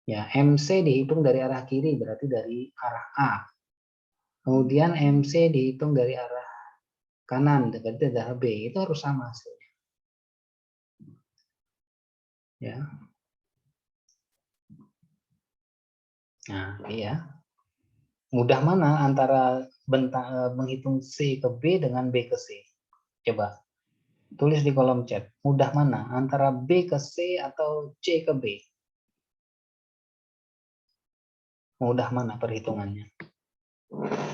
Ya, MC dihitung dari arah kiri berarti dari arah A. Kemudian MC dihitung dari arah kanan berarti dari arah B. Itu harus sama hasilnya. Ya. Nah, iya. Mudah mana antara menghitung C ke B dengan B ke C? Coba tulis di kolom chat. Mudah mana antara B ke C atau C ke B? Mudah mana perhitungannya?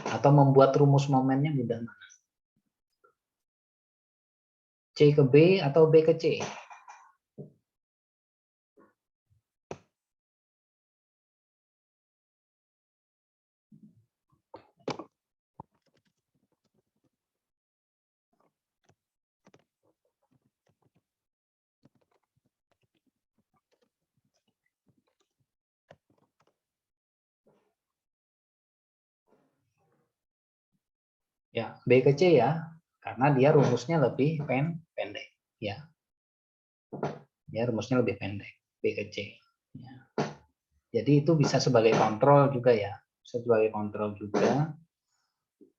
Atau membuat rumus momennya mudah mana? C ke B atau B ke C? Ya, B ke C ya. Karena dia rumusnya lebih pendek. Ya, dia rumusnya lebih pendek. B ke C. Ya. Jadi itu bisa sebagai kontrol juga ya. Sebagai kontrol juga.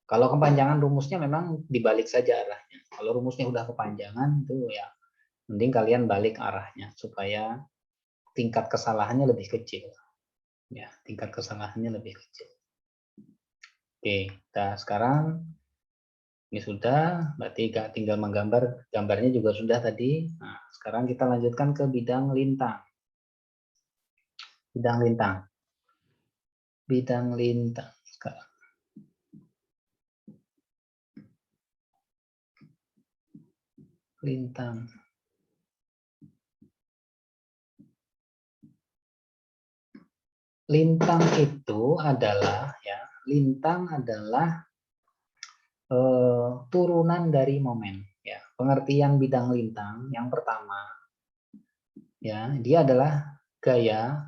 Kalau kepanjangan rumusnya memang dibalik saja arahnya. Kalau rumusnya udah kepanjangan itu ya mending kalian balik arahnya supaya tingkat kesalahannya lebih kecil. Ya, tingkat kesalahannya lebih kecil. Oke, kita sekarang ini sudah, berarti tinggal menggambar, gambarnya juga sudah tadi. Nah, sekarang kita lanjutkan ke bidang lintang. Bidang lintang. Bidang lintang. Sekarang. Lintang. Lintang itu adalah ya, lintang adalah turunan dari momen. Ya, pengertian bidang lintang yang pertama, ya, dia adalah gaya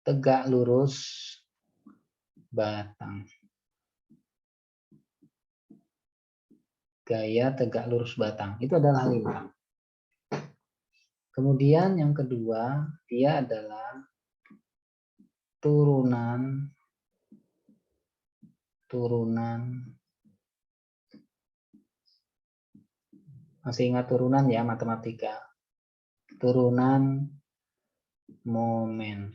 tegak lurus batang. Gaya tegak lurus batang itu adalah lintang. Kemudian yang kedua, dia adalah turunan Masih ingat turunan ya matematika? Turunan momen.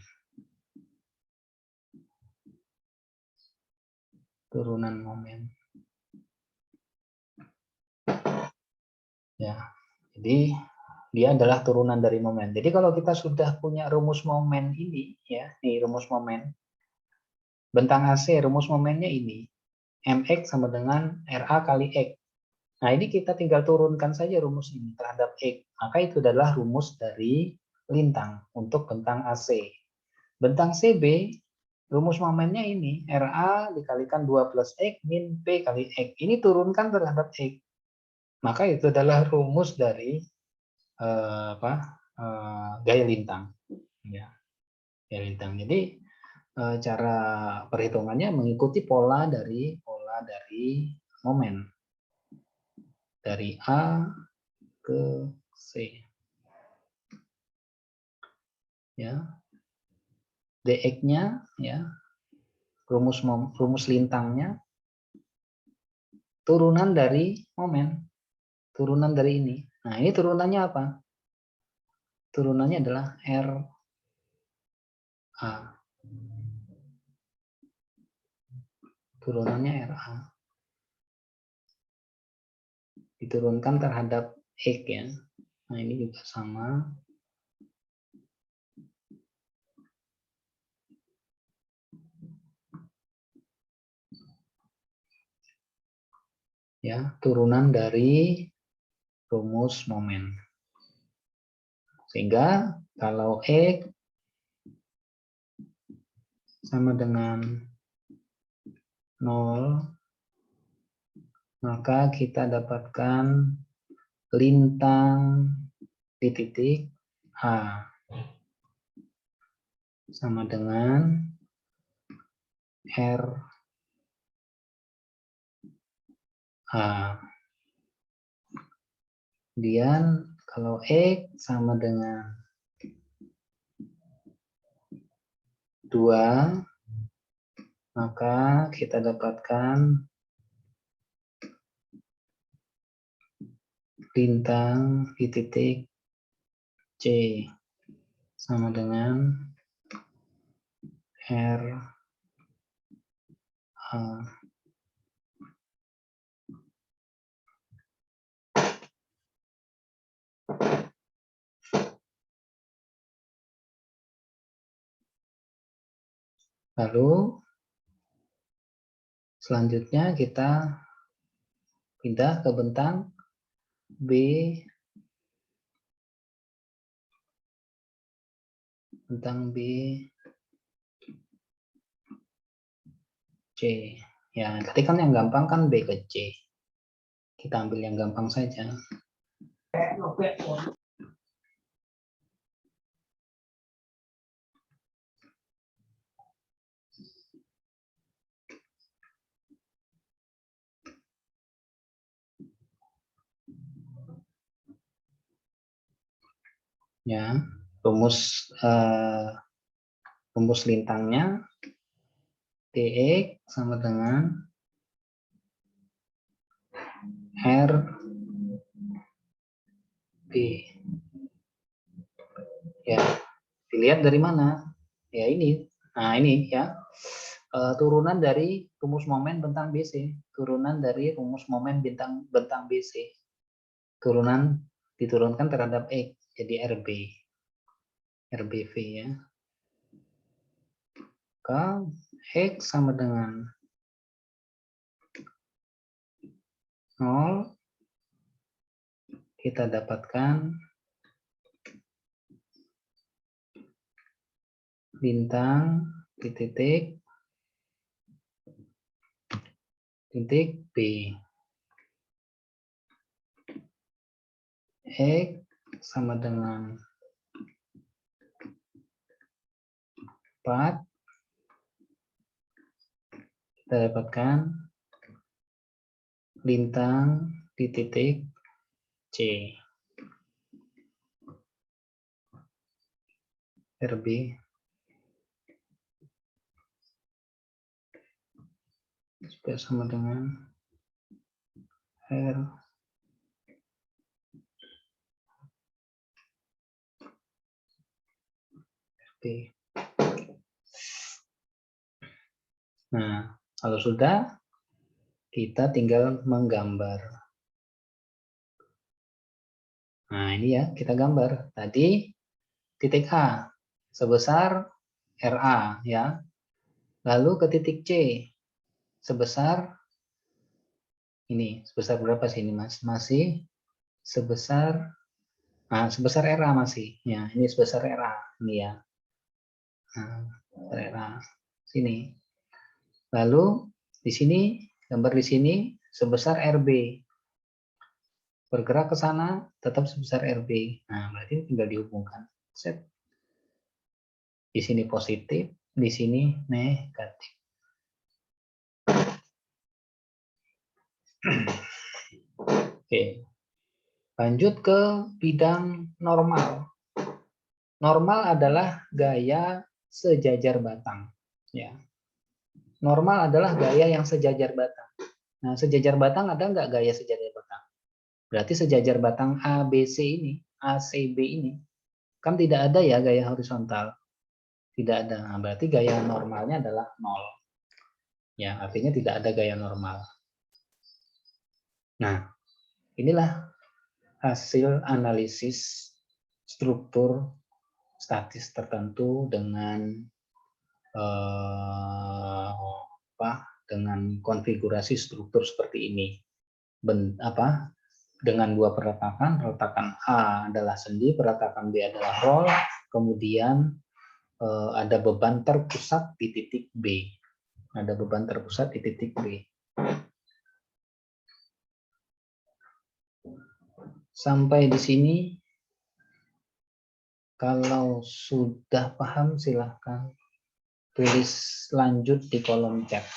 Turunan momen. Ya, jadi dia adalah turunan dari momen. Jadi kalau kita sudah punya rumus momen ini, ya, nih rumus momen. Bentang AC, rumus momennya ini. MX sama dengan RA kali X. Nah, ini kita tinggal turunkan saja rumus ini terhadap X. Maka itu adalah rumus dari lintang untuk bentang AC. Bentang CB, rumus momennya ini, RA dikalikan 2 plus X min P kali X. Ini turunkan terhadap X. Maka itu adalah rumus dari gaya lintang. Ya, gaya lintang. Jadi cara perhitungannya mengikuti pola dari momen. Dari A ke C. Ya. dx-nya ya, rumus lintangnya turunan dari momen, turunan dari ini. Nah, ini turunannya apa? Turunannya adalah RA. Turunannya RA. Diturunkan terhadap X ya. Nah, ini juga sama. Ya, turunan dari rumus momen. Sehingga kalau X sama dengan 0, maka kita dapatkan lintang di titik A sama dengan R A. Kemudian kalau X sama dengan 2, maka kita dapatkan lintang di titik C sama dengan R A. Lalu selanjutnya kita pindah ke bentang B, bentang B C. Ya, tadi kan yang gampang kan B ke C. Kita ambil yang gampang saja. Ya, rumus lintangnya dx sama dengan R B. Ya, dilihat dari mana? Ya ini. Nah, ini ya. Turunan dari rumus momen bentang BC. Turunan dari rumus momen bentang BC. Turunan diturunkan terhadap X. Jadi RB. RBV ya. Maka X sama dengan 0. Kita dapatkan bintang di titik B. X sama dengan 4. Kita dapatkan lintang di titik C. RB. Juga sama dengan R P. Nah, kalau sudah, kita tinggal menggambar. Nah, ini ya, kita gambar. Tadi titik A sebesar RA ya. Lalu ke titik C sebesar ini, sebesar berapa sih ini Mas? Masih sebesar sebesar RA masih. Ya, ini sebesar RA ini ya. Nah, RA sini. Lalu di sini gambar di sini sebesar RB. Bergerak ke sana tetap sebesar RB. Nah, berarti tinggal dihubungkan. Set. Di sini positif, di sini negatif. Oke. Lanjut ke bidang normal. Normal adalah gaya sejajar batang. Ya. Normal adalah gaya yang sejajar batang. Nah, sejajar batang ada nggak gaya sejajar batang? Berarti sejajar batang ABC ini, ACB ini, kan tidak ada ya gaya horizontal. Tidak ada. Nah, berarti gaya normalnya adalah 0. Ya, artinya tidak ada gaya normal. Nah, inilah hasil analisis struktur statis tertentu dengan dengan konfigurasi struktur seperti ini. Dengan dua perletakan A adalah sendi, perletakan B adalah roll, kemudian ada beban terpusat di titik B. Ada beban terpusat di titik B. Sampai di sini, kalau sudah paham silahkan tulis lanjut di kolom chat.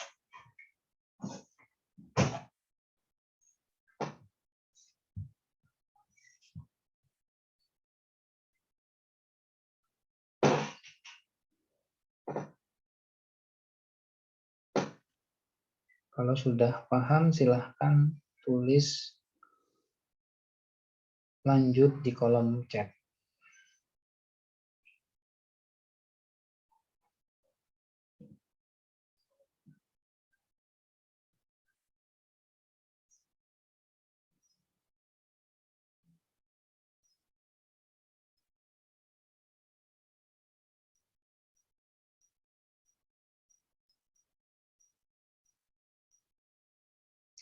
Kalau sudah paham silahkan tulis lanjut di kolom chat.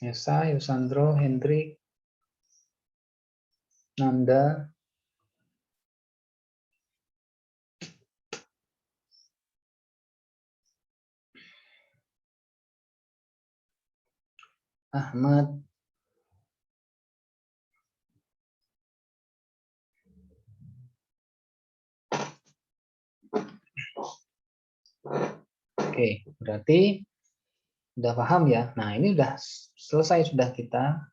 Esa, Yusandro, Hendrik, Nanda, Ahmad, oke, berarti udah paham ya. Nah, ini udah selesai, sudah kita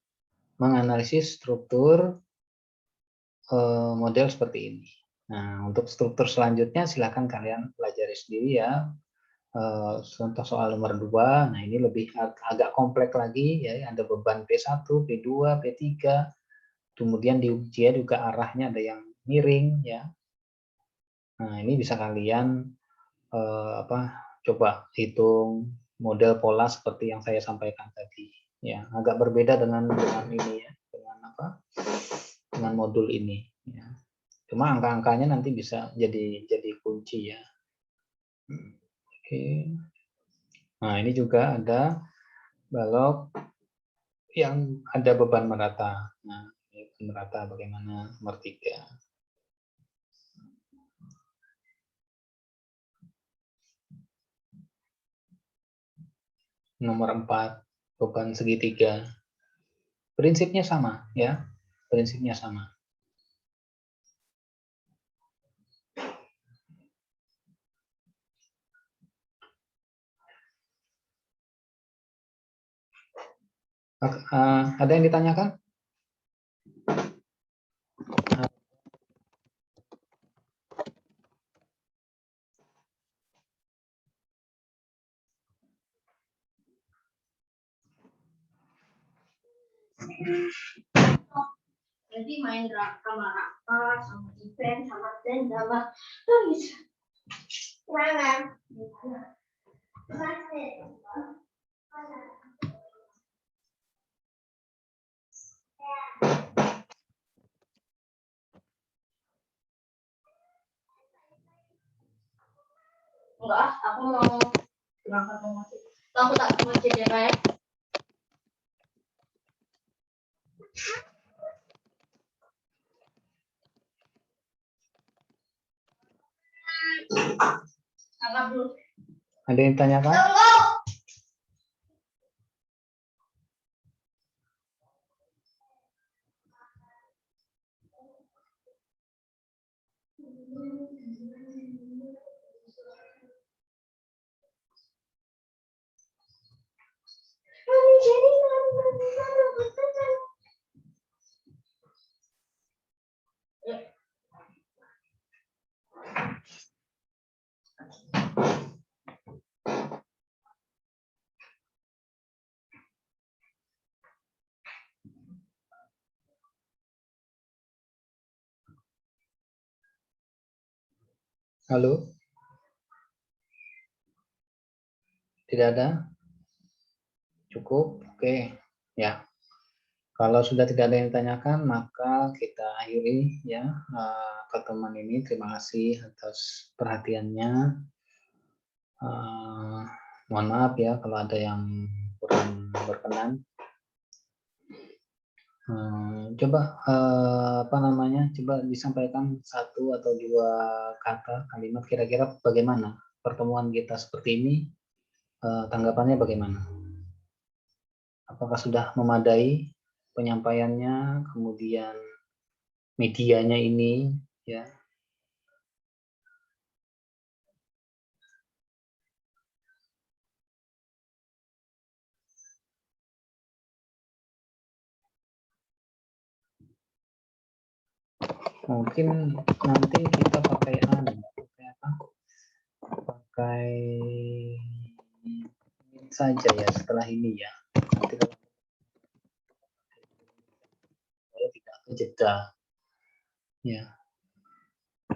menganalisis struktur model seperti ini. Nah, untuk struktur selanjutnya silakan kalian pelajari sendiri ya. Contoh soal nomor 2, nah ini lebih agak kompleks lagi ya, ada beban P1, P2, P3, kemudian di ujian juga arahnya ada yang miring ya. Nah, ini bisa kalian coba hitung model pola seperti yang saya sampaikan tadi. Ya, agak berbeda dengan ini ya, dengan modul ini. Ya. Cuma angka-angkanya nanti bisa jadi kunci ya. Oke. Nah, ini juga ada balok yang ada beban merata. Nah, merata bagaimana nomor 3. Nomor 4, beban segitiga. Prinsipnya sama ya. Prinsipnya sama. Ada yang ditanyakan? Jadi main sama Raka, sama event, sama band, sama tulis. Enggak, aku mau berangkat ke masjid. Aku tak ke masjid ya, Kak ya. Angkat dulu. Ada yang tanyakan? Halo? Tidak ada? Cukup? Oke. Ya. Kalau sudah tidak ada yang ditanyakan, maka kita akhiri ya pertemuan ini. Terima kasih atas perhatiannya. Mohon maaf ya kalau ada yang kurang berkenan. Coba coba disampaikan satu atau dua kata kalimat kira-kira bagaimana pertemuan kita seperti ini, tanggapannya bagaimana? Apakah sudah memadai penyampaiannya, kemudian medianya ini ya? Mungkin nanti kita pakai pakai saja ya setelah ini ya. Nanti kalau tidak kejeda ya,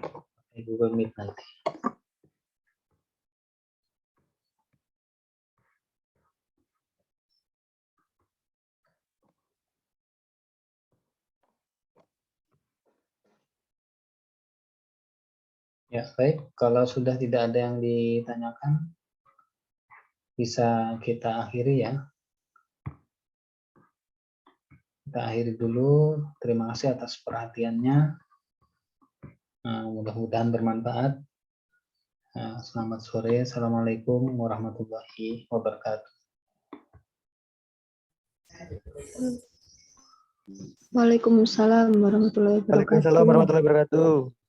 pakai Google Meet nanti. Ya, baik. Kalau sudah tidak ada yang ditanyakan, bisa kita akhiri ya. Kita akhiri dulu. Terima kasih atas perhatiannya. Mudah-mudahan bermanfaat. Selamat sore. Assalamualaikum warahmatullahi wabarakatuh. Waalaikumsalam warahmatullahi wabarakatuh. Waalaikumsalam warahmatullahi wabarakatuh.